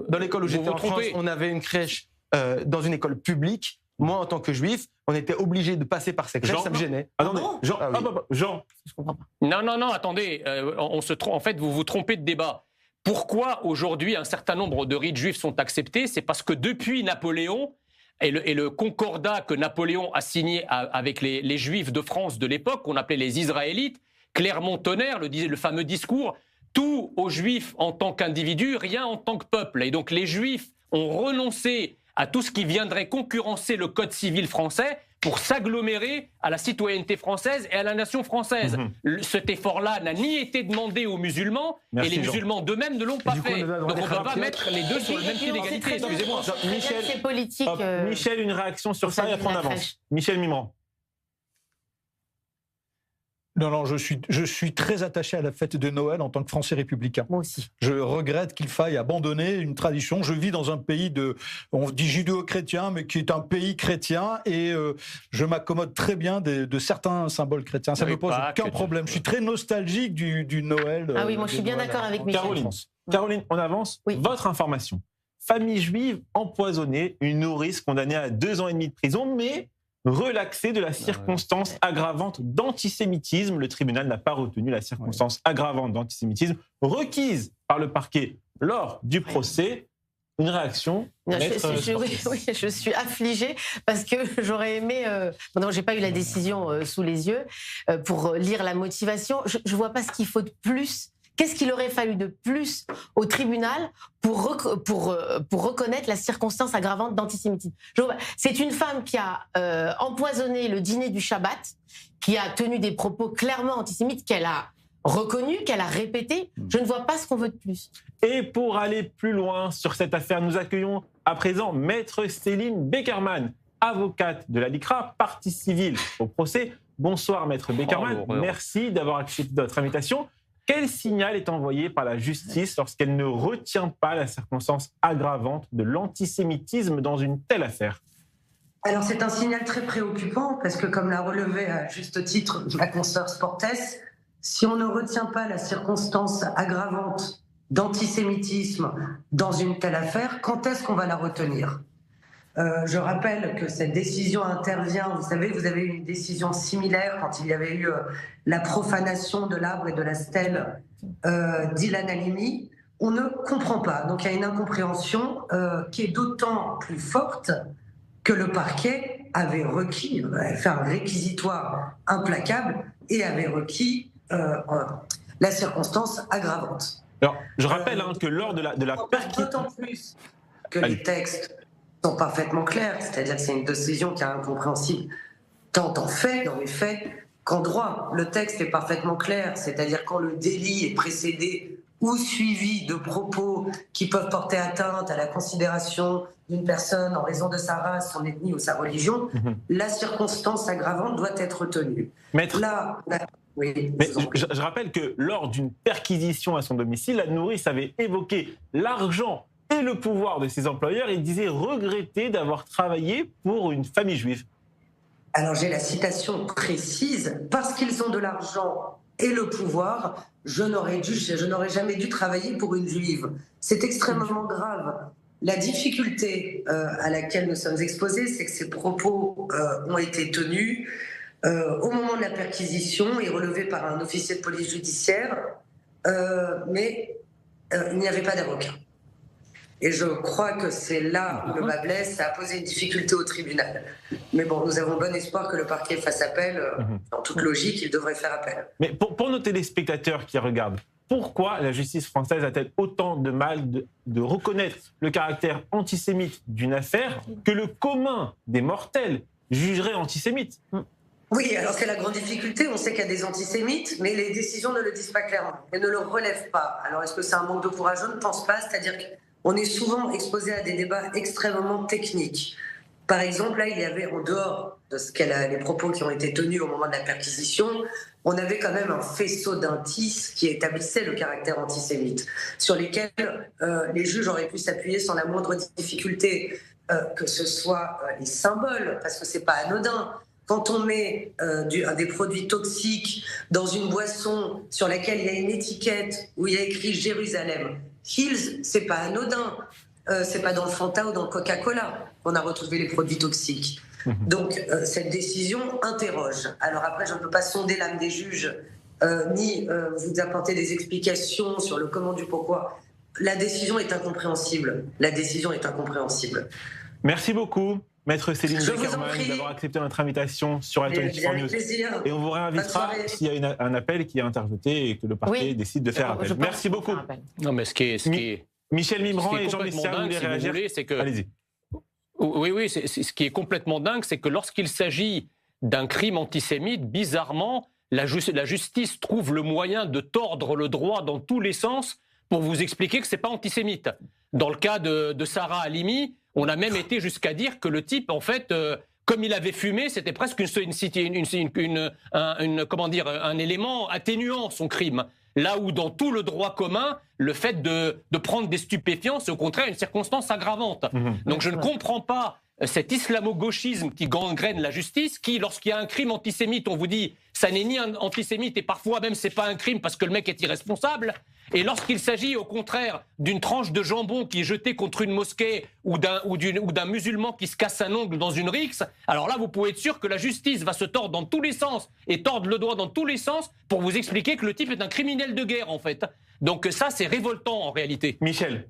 dans l'école où j'étais en France, on avait une crèche dans une école publique. Moi, en tant que juif, on était obligé de passer par ces crèches, ça me gênait. Attendez, Jean, je comprends pas. Non, attendez, en fait, vous vous trompez de débat. Pourquoi aujourd'hui un certain nombre de rites juifs sont acceptés? C'est parce que depuis Napoléon, et le concordat que Napoléon a signé avec les Juifs de France de l'époque, qu'on appelait les Israélites, Clermont-Tonnerre, le fameux discours, tout aux Juifs en tant qu'individus, rien en tant que peuple. Et donc les Juifs ont renoncé à tout ce qui viendrait concurrencer le Code civil français pour s'agglomérer à la citoyenneté française et à la nation française. Cet effort-là n'a ni été demandé aux musulmans, et les musulmans d'eux-mêmes ne l'ont pas fait. Donc on ne peut pas mettre les deux sur le même pied d'égalité, excusez-moi. C'est politique. Michel, une réaction sur ça et après on avance. Michel Mimran. Non, je suis très attaché à la fête de Noël en tant que Français républicain. Moi aussi. Je regrette qu'il faille abandonner une tradition. Je vis dans un pays on dit judéo-chrétien, mais qui est un pays chrétien, et je m'accommode très bien de certains symboles chrétiens. Ça ne me pose aucun problème. Je suis très nostalgique du Noël. Ah oui, moi je suis bien d'accord avec Michel. Caroline, on avance. Oui. Votre information. Famille juive empoisonnée, une nourrice condamnée à 2 ans et demi de prison, mais relaxée de la circonstance aggravante d'antisémitisme. Le tribunal n'a pas retenu la circonstance aggravante d'antisémitisme requise par le parquet lors du procès. Une réaction? Oui, je suis affligée parce que j'aurais aimé... non, j'ai pas eu la décision sous les yeux pour lire la motivation. Je vois pas ce qu'il faut de plus. Qu'est-ce qu'il aurait fallu de plus au tribunal pour reconnaître la circonstance aggravante d'antisémitisme? C'est une femme qui a empoisonné le dîner du Shabbat, qui a tenu des propos clairement antisémites, qu'elle a reconnu, qu'elle a répété. Je ne vois pas ce qu'on veut de plus. Et pour aller plus loin sur cette affaire, nous accueillons à présent Maître Céline Beckerman, avocate de la LICRA, partie civile au procès. Bonsoir Maître Beckerman, merci d'avoir accepté notre invitation. Quel signal est envoyé par la justice lorsqu'elle ne retient pas la circonstance aggravante de l'antisémitisme dans une telle affaire? Alors c'est un signal très préoccupant parce que, comme l'a relevé à juste titre ma consoeur Sportes, si on ne retient pas la circonstance aggravante d'antisémitisme dans une telle affaire, quand est-ce qu'on va la retenir ? Je rappelle que cette décision intervient, vous savez, vous avez eu une décision similaire quand il y avait eu la profanation de l'arbre et de la stèle d'Ilan Halimi. On ne comprend pas. Donc il y a une incompréhension qui est d'autant plus forte que le parquet avait requis, avait fait un réquisitoire implacable et avait requis la circonstance aggravante. Alors, je rappelle que lors de la perquisition... D'autant plus que les textes sont parfaitement clairs, c'est-à-dire que c'est une décision qui est incompréhensible tant en fait, dans les faits, qu'en droit. Le texte est parfaitement clair, c'est-à-dire quand le délit est précédé ou suivi de propos qui peuvent porter atteinte à la considération d'une personne en raison de sa race, son ethnie ou sa religion, la circonstance aggravante doit être retenue. Maître, oui, mais je rappelle que lors d'une perquisition à son domicile, la nourrice avait évoqué l'argent et le pouvoir de ses employeurs et disait regretter d'avoir travaillé pour une famille juive. Alors j'ai la citation précise, parce qu'ils ont de l'argent et le pouvoir, je n'aurais jamais dû travailler pour une juive. C'est extrêmement grave. La difficulté à laquelle nous sommes exposés, c'est que ces propos ont été tenus au moment de la perquisition et relevés par un officier de police judiciaire, mais il n'y avait pas d'avocat. Et je crois que c'est là où le bas blesse, ça a posé une difficulté au tribunal. Mais bon, nous avons bon espoir que le parquet fasse appel. En toute logique, il devrait faire appel. Mais pour nos téléspectateurs qui regardent, pourquoi la justice française a-t-elle autant de mal de reconnaître le caractère antisémite d'une affaire que le commun des mortels jugerait antisémite ? Oui, alors c'est la grande difficulté. On sait qu'il y a des antisémites, mais les décisions ne le disent pas clairement et ne le relèvent pas. Alors est-ce que c'est un manque de courage ? Je ne pense pas. C'est-à-dire qu'on est souvent exposé à des débats extrêmement techniques. Par exemple, là, il y avait, en dehors de les propos qui ont été tenus au moment de la perquisition, on avait quand même un faisceau d'indices qui établissait le caractère antisémite, sur lesquels les juges auraient pu s'appuyer sans la moindre difficulté, que ce soit les symboles, parce que c'est pas anodin. Quand on met des produits toxiques dans une boisson sur laquelle il y a une étiquette où il y a écrit Jérusalem Hills, c'est pas anodin. C'est pas dans le Fanta ou dans le Coca-Cola qu'on a retrouvé les produits toxiques. Donc cette décision interroge. Alors après, je ne peux pas sonder l'âme des juges ni vous apporter des explications sur le comment du pourquoi. La décision est incompréhensible. La décision est incompréhensible. Merci beaucoup, Maître Céline Beckerman, d'avoir accepté notre invitation sur i24 News. Plaisir. Et on vous réinvitera s'il y a un appel qui est interjeté et que le parquet décide de faire appel. Merci beaucoup. Non, mais ce qui est Michel Mimran et Jean Messia, vous voulez réagir ? Allez-y. Oui, ce qui est complètement dingue, c'est que lorsqu'il s'agit d'un crime antisémite, bizarrement, la justice trouve le moyen de tordre le droit dans tous les sens pour vous expliquer que c'est pas antisémite. Dans le cas de Sarah Halimi, on a même été jusqu'à dire que le type, en fait, comme il avait fumé, c'était presque un élément atténuant son crime. Là où dans tout le droit commun, le fait de prendre des stupéfiants, c'est au contraire une circonstance aggravante. Donc je ne comprends pas cet islamo-gauchisme qui gangrène la justice, qui, lorsqu'il y a un crime antisémite, on vous dit ça n'est ni un antisémite et parfois même c'est pas un crime parce que le mec est irresponsable. Et lorsqu'il s'agit au contraire d'une tranche de jambon qui est jetée contre une mosquée ou d'un musulman qui se casse un ongle dans une rixe, alors là vous pouvez être sûr que la justice va se tordre dans tous les sens et tordre le doigt dans tous les sens pour vous expliquer que le type est un criminel de guerre en fait. Donc ça c'est révoltant en réalité. Michel.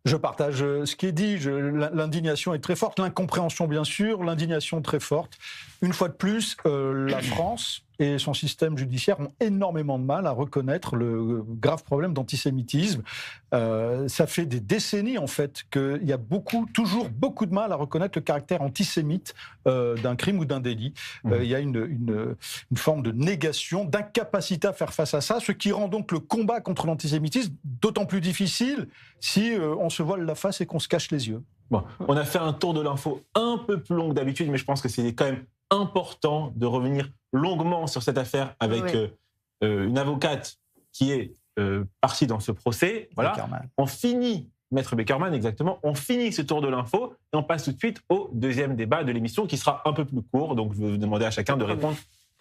Je partage ce qui est dit, l'indignation est très forte, l'incompréhension bien sûr, l'indignation très forte. Une fois de plus, la France et son système judiciaire ont énormément de mal à reconnaître le grave problème d'antisémitisme. Ça fait des décennies en fait qu'il y a toujours beaucoup de mal à reconnaître le caractère antisémite d'un crime ou d'un délit. Il y a une forme de négation, d'incapacité à faire face à ça, ce qui rend donc le combat contre l'antisémitisme d'autant plus difficile si on se voile la face et qu'on se cache les yeux. Bon, on a fait un tour de l'info un peu plus long que d'habitude, mais je pense que c'est quand même important de revenir longuement sur cette affaire avec une avocate qui est partie dans ce procès. Voilà. On finit, Maître Beckerman, exactement, on finit ce tour de l'info et on passe tout de suite au deuxième débat de l'émission qui sera un peu plus court. Donc je vais vous demander à chacun de répondre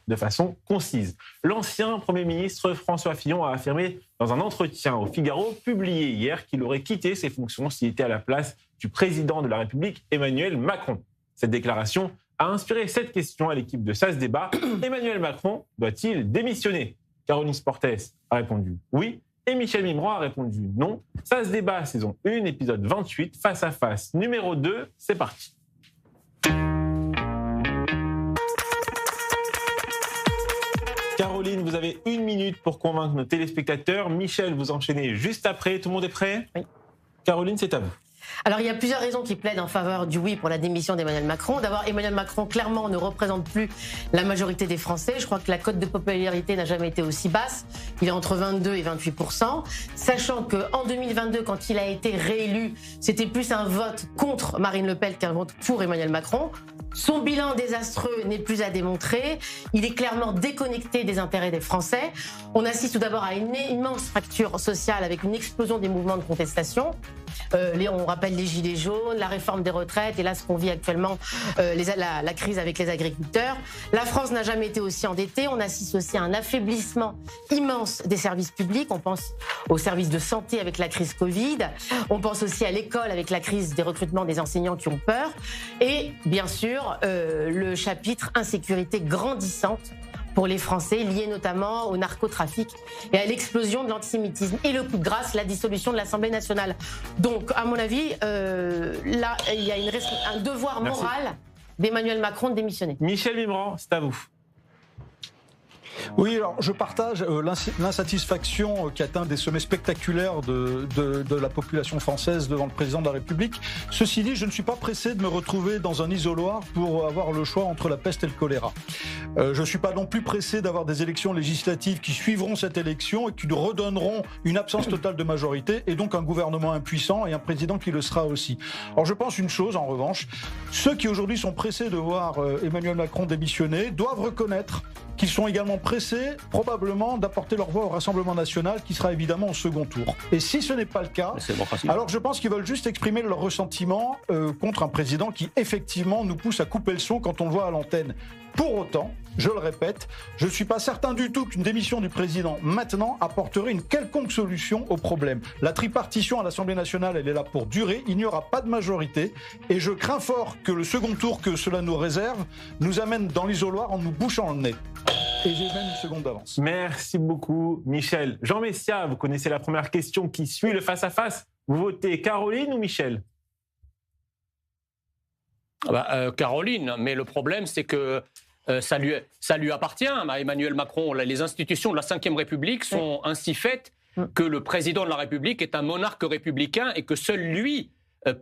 de façon concise. L'ancien Premier ministre François Fillon a affirmé dans un entretien au Figaro publié hier qu'il aurait quitté ses fonctions s'il était à la place du président de la République, Emmanuel Macron. Cette déclaration a inspiré cette question à l'équipe de SAS Débat. Emmanuel Macron doit-il démissionner? Caroline Sportes a répondu oui et Michel Mimran a répondu non. SAS Débat, saison 1, épisode 28, face à face numéro 2, c'est parti. Caroline, vous avez 1 minute pour convaincre nos téléspectateurs. Michel, vous enchaînez juste après. Tout le monde est prêt? Oui. Caroline, c'est à vous. Alors, il y a plusieurs raisons qui plaident en faveur du oui pour la démission d'Emmanuel Macron. D'abord, Emmanuel Macron, clairement, ne représente plus la majorité des Français. Je crois que la cote de popularité n'a jamais été aussi basse. Il est entre 22 et 28%. Sachant qu'en 2022, quand il a été réélu, c'était plus un vote contre Marine Le Pen qu'un vote pour Emmanuel Macron. Son bilan désastreux n'est plus à démontrer. Il est clairement déconnecté des intérêts des Français. On assiste tout d'abord à une immense fracture sociale avec une explosion des mouvements de contestation. On rappelle les gilets jaunes, la réforme des retraites et là ce qu'on vit actuellement, la crise avec les agriculteurs. La France n'a jamais été aussi endettée. On assiste aussi à un affaiblissement immense des services publics. On pense aux services de santé avec la crise Covid. On pense aussi à l'école avec la crise des recrutements des enseignants qui ont peur. Et bien sûr, le chapitre insécurité grandissante pour les Français, lié notamment au narcotrafic et à l'explosion de l'antisémitisme. Et le coup de grâce, la dissolution de l'Assemblée nationale. Donc, à mon avis, là, il y a un devoir moral d'Emmanuel Macron de démissionner. Michel Mimran, c'est à vous. Oui, alors je partage l'insatisfaction qui atteint des sommets spectaculaires de la population française devant le président de la République. Ceci dit, je ne suis pas pressé de me retrouver dans un isoloir pour avoir le choix entre la peste et le choléra. Je ne suis pas non plus pressé d'avoir des élections législatives qui suivront cette élection et qui nous redonneront une absence totale de majorité et donc un gouvernement impuissant et un président qui le sera aussi. Alors je pense une chose en revanche, ceux qui aujourd'hui sont pressés de voir Emmanuel Macron démissionner doivent reconnaître qu'ils sont également pressés, probablement, d'apporter leur voix au Rassemblement national, qui sera évidemment au second tour. Et si ce n'est pas le cas, alors je pense qu'ils veulent juste exprimer leur ressentiment contre un président qui, effectivement, nous pousse à couper le son quand on le voit à l'antenne. Pour autant, je le répète, je ne suis pas certain du tout qu'une démission du président maintenant apporterait une quelconque solution au problème. La tripartition à l'Assemblée nationale, elle est là pour durer, il n'y aura pas de majorité et je crains fort que le second tour que cela nous réserve nous amène dans l'isoloir en nous bouchant le nez. Et j'ai même une seconde d'avance. Merci beaucoup, Michel. Jean Messia, vous connaissez la première question qui suit le face-à-face. Vous votez Caroline ou Michel? Caroline, mais le problème, c'est que ça lui appartient à Emmanuel Macron. Les institutions de la Ve République sont ainsi faites que le président de la République est un monarque républicain et que seul lui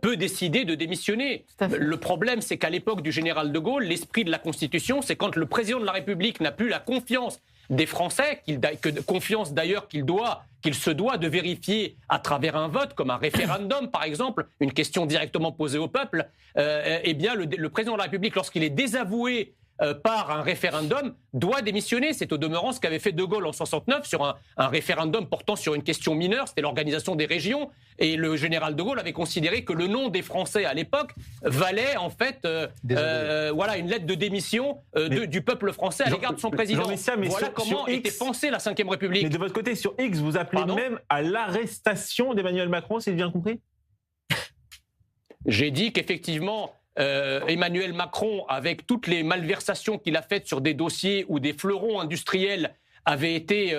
peut décider de démissionner. Le problème, c'est qu'à l'époque du général de Gaulle, l'esprit de la Constitution, c'est quand le président de la République n'a plus la confiance des Français, confiance d'ailleurs qu'il se doit de vérifier à travers un vote, comme un référendum par exemple, une question directement posée au peuple, eh bien le président de la République, lorsqu'il est désavoué par un référendum, doit démissionner. C'est au demeurant ce qu'avait fait De Gaulle en 69 sur un référendum portant sur une question mineure, c'était l'organisation des régions, et le général De Gaulle avait considéré que le nom des Français à l'époque valait en fait une lettre de démission du peuple français à l'égard de son président. Voilà comment était pensée la Ve République. Mais de votre côté, sur X, vous appelez même à l'arrestation d'Emmanuel Macron, si j'ai bien compris? J'ai dit qu'effectivement, Emmanuel Macron, avec toutes les malversations qu'il a faites sur des dossiers où des fleurons industriels avaient été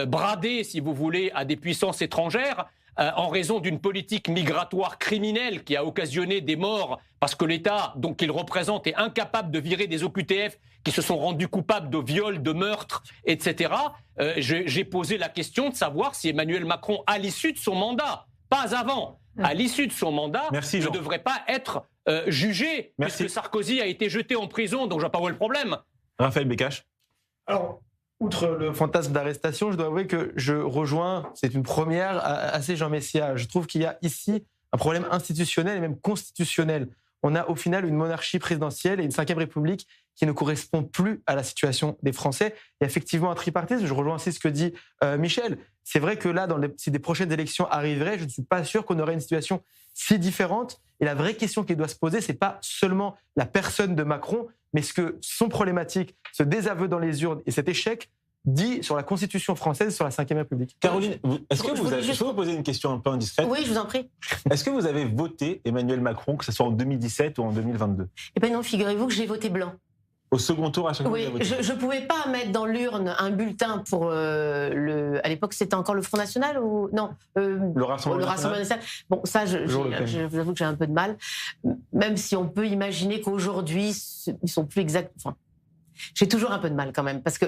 bradés, si vous voulez, à des puissances étrangères, en raison d'une politique migratoire criminelle qui a occasionné des morts parce que l'État, donc qu'il représente, est incapable de virer des OQTF qui se sont rendus coupables de viols, de meurtres, etc. J'ai posé la question de savoir si Emmanuel Macron, à l'issue de son mandat, pas avant, à l'issue de son mandat, ne devrait pas être jugé, puisque Sarkozy a été jeté en prison, donc je ne vois pas où est le problème. Raphaël Bekkach. Alors, outre le fantasme d'arrestation, je dois avouer que je rejoins, c'est une première, assez Jean Messia. Je trouve qu'il y a ici un problème institutionnel et même constitutionnel. On a au final une monarchie présidentielle et une Ve République qui ne correspond plus à la situation des Français. Il y a effectivement un tripartisme, je rejoins aussi ce que dit Michel. C'est vrai que là, si des prochaines élections arriveraient, je ne suis pas sûr qu'on aurait une situation si différente. Et la vraie question qui doit se poser, ce n'est pas seulement la personne de Macron, mais ce que son problématique, ce désaveu dans les urnes et cet échec dit sur la Constitution française, sur la Ve République. Caroline, est-ce que je peux vous poser une question un peu indiscrète? Oui, je vous en prie. Est-ce que vous avez voté Emmanuel Macron, que ce soit en 2017 ou en 2022? Eh bien non, figurez-vous que j'ai voté blanc. Au second tour, à chaque fois. Oui, je ne pouvais pas mettre dans l'urne un bulletin pour à l'époque, c'était encore le Front National ou non le Rassemblement National. Bon, ça, je vous avoue que j'ai un peu de mal, même si on peut imaginer qu'aujourd'hui, ils sont plus exacts. Enfin, j'ai toujours un peu de mal quand même, parce que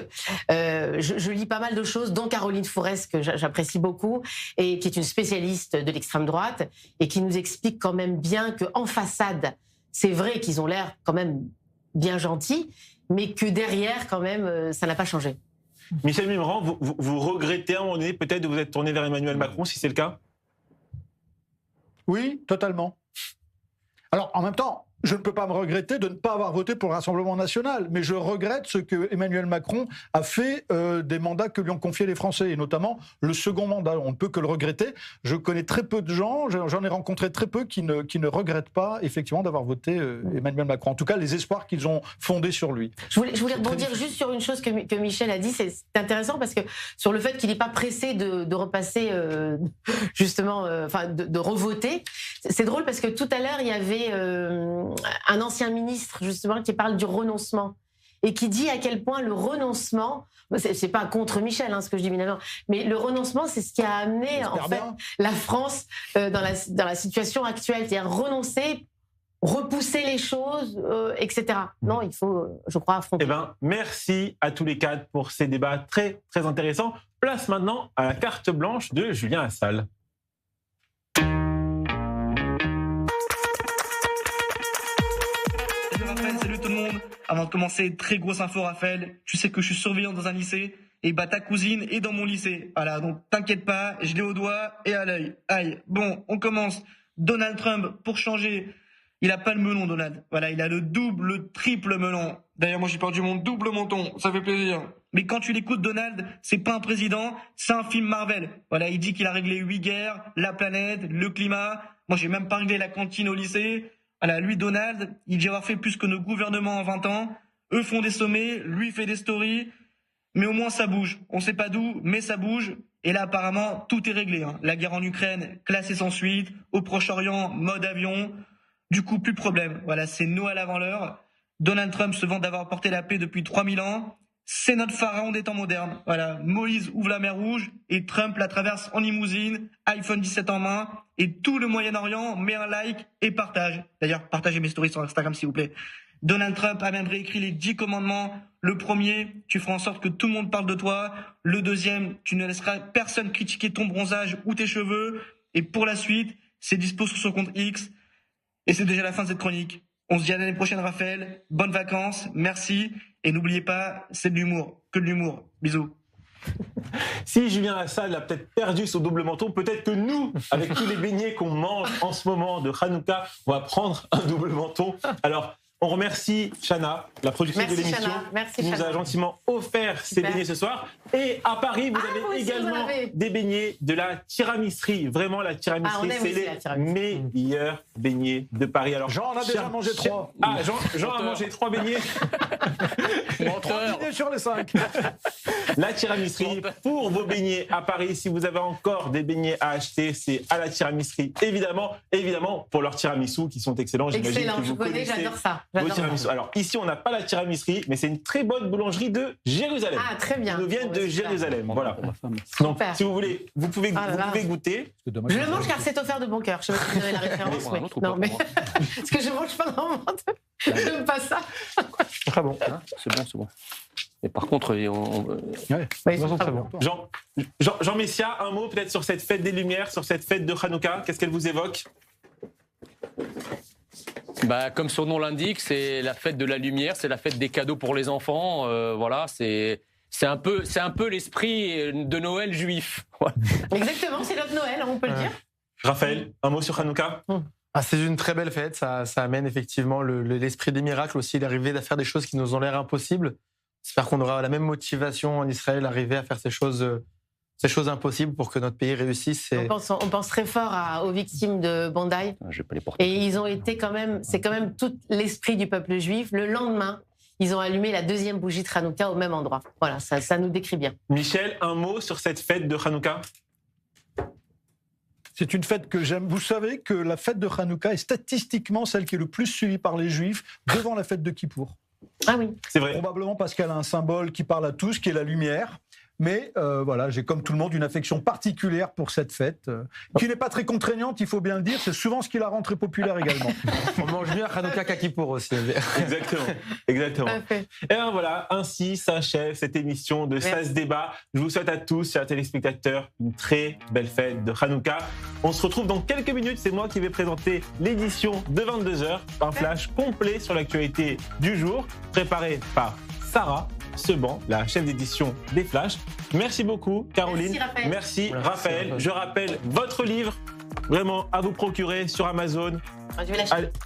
je lis pas mal de choses, dont Caroline Fourès, que j'apprécie beaucoup, et qui est une spécialiste de l'extrême droite, et qui nous explique quand même bien qu'en façade, c'est vrai qu'ils ont l'air quand même bien gentils, mais que derrière, quand même, ça n'a pas changé. Michel Millerand, vous regrettez à un moment donné peut-être de vous être tourné vers Emmanuel Macron, si c'est le cas? Oui, totalement. Alors, en même temps, je ne peux pas me regretter de ne pas avoir voté pour le Rassemblement national, mais je regrette ce que Emmanuel Macron a fait des mandats que lui ont confiés les Français, et notamment le second mandat. On ne peut que le regretter. Je connais très peu de gens, j'en ai rencontré très peu qui ne regrettent pas effectivement d'avoir voté Emmanuel Macron. En tout cas, les espoirs qu'ils ont fondés sur lui. Je voulais rebondir juste sur une chose que Michel a dit. C'est intéressant parce que sur le fait qu'il n'est pas pressé de repasser, justement, de revoter. C'est drôle parce que tout à l'heure, il y avait un ancien ministre, justement, qui parle du renoncement et qui dit à quel point le renoncement, c'est pas contre Michel, ce que je dis évidemment, mais le renoncement, c'est ce qui a amené en fait la France dans la situation actuelle, c'est-à-dire renoncer, repousser les choses, etc. Non, il faut, je crois, affronter. Eh ben, merci à tous les quatre pour ces débats très, très intéressants. Place maintenant à la carte blanche de Julien Assal. Salut tout le monde. Avant de commencer, très grosse info Raphaël, tu sais que je suis surveillant dans un lycée et ta cousine est dans mon lycée. Voilà, donc t'inquiète pas, je l'ai au doigt et à l'œil. Aïe, bon, on commence. Donald Trump, pour changer, il a pas le melon Donald. Voilà, il a le double, le triple melon. D'ailleurs, moi j'ai perdu mon double menton, ça fait plaisir. Mais quand tu l'écoutes Donald, c'est pas un président, c'est un film Marvel. Voilà, il dit qu'il a réglé 8 guerres, la planète, le climat. Moi j'ai même pas réglé la cantine au lycée. Voilà, lui, Donald, il dit avoir fait plus que nos gouvernements en 20 ans. Eux font des sommets, lui fait des stories. Mais au moins, ça bouge. On sait pas d'où, mais ça bouge. Et là, apparemment, tout est réglé. La guerre en Ukraine, classée sans suite. Au Proche-Orient, mode avion. Du coup, plus de problème. Voilà, c'est Noël avant l'heure. Donald Trump se vante d'avoir porté la paix depuis 3000 ans. C'est notre pharaon des temps modernes. Voilà, Moïse ouvre la mer Rouge et Trump la traverse en limousine, iPhone 17 en main, et tout le Moyen-Orient met un like et partage. D'ailleurs, partagez mes stories sur Instagram s'il vous plaît. Donald Trump a même réécrit les 10 commandements. Le premier, tu feras en sorte que tout le monde parle de toi. Le deuxième, tu ne laisseras personne critiquer ton bronzage ou tes cheveux. Et pour la suite, c'est dispo sur son compte X. Et c'est déjà la fin de cette chronique. On se dit à l'année prochaine, Raphaël. Bonnes vacances, merci. Et n'oubliez pas, c'est de l'humour, que de l'humour. Bisous. Si Julien Assal a peut-être perdu son double menton, peut-être que nous, avec tous les beignets qu'on mange en ce moment de Hanouka, on va prendre un double menton. Alors, on remercie Chana, la productrice de l'émission, qui nous a gentiment offert ces beignets ce soir. Et à Paris, vous avez également des beignets de la tiramisserie. Vraiment, la tiramisserie, c'est les meilleurs beignets de Paris. Alors, Jean en a déjà mangé 3. Ah, Jean a mangé 3 beignets. 3 beignets sur les 5. La tiramisserie pour vos beignets à Paris. Si vous avez encore des beignets à acheter, c'est à la tiramisserie. Évidemment, pour leurs tiramisu qui sont excellents. Excellent, je connais, j'adore ça. Alors ici, on n'a pas la tiramisserie, mais c'est une très bonne boulangerie de Jérusalem. Ah, très bien. Ils nous viennent de Jérusalem. Voilà. Donc, si vous voulez, vous pouvez goûter. Je le mange car c'est offert de bon cœur. Je sais pas si vous avez la référence. Non, mais parce que je mange pas normalement. J'aime pas ça. Très bon. C'est bon. Mais par contre, Jean Messia, un mot peut-être sur cette fête des Lumières, sur cette fête de Hanouka. Qu'est-ce qu'elle vous évoque ? Comme son nom l'indique, c'est la fête de la lumière, c'est la fête des cadeaux pour les enfants. Voilà, c'est un peu l'esprit de Noël juif. Ouais. Exactement, c'est notre Noël, on peut le dire. Raphaël, un mot sur Hanouka ? C'est une très belle fête, ça amène effectivement l'esprit des miracles aussi, d'arriver à faire des choses qui nous ont l'air impossibles. J'espère qu'on aura la même motivation en Israël, arriver à faire ces choses impossibles pour que notre pays réussisse. On pense très fort aux victimes de Bandai. Je vais pas les porter. Et ils ont été c'est quand même tout l'esprit du peuple juif. Le lendemain, ils ont allumé la deuxième bougie de Hanouka au même endroit. Voilà, ça nous décrit bien. Michel, un mot sur cette fête de Hanouka ? C'est une fête que j'aime. Vous savez que la fête de Hanouka est statistiquement celle qui est le plus suivie par les Juifs devant la fête de Kippour. Ah oui. C'est vrai. Probablement parce qu'elle a un symbole qui parle à tous, qui est la lumière. Mais voilà, j'ai comme tout le monde une affection particulière pour cette fête, qui n'est pas très contraignante, il faut bien le dire. C'est souvent ce qui la rend très populaire également. On mange mieux à Hanouka qu'à Kippour aussi. Exactement. Et bien voilà, ainsi s'achève cette émission de Ça se débat. Je vous souhaite à tous, chers téléspectateurs, une très belle fête de Hanouka. On se retrouve dans quelques minutes. C'est moi qui vais présenter l'édition de 22h, un flash complet sur l'actualité du jour, préparé par Sarah Seban, la chef d'édition des Flashs. Merci beaucoup, Caroline. Merci, Raphaël. Je rappelle votre livre, vraiment à vous procurer sur Amazon.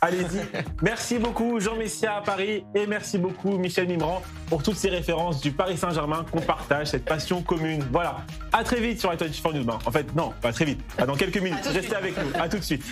Allez-y. Merci beaucoup, Jean Messia à Paris. Et merci beaucoup, Michel Mimran, pour toutes ces références du Paris Saint-Germain qu'on partage, cette passion commune. Voilà. À très vite sur i24 News. En fait, non, pas très vite. Dans quelques minutes. Restez avec nous. À tout de suite.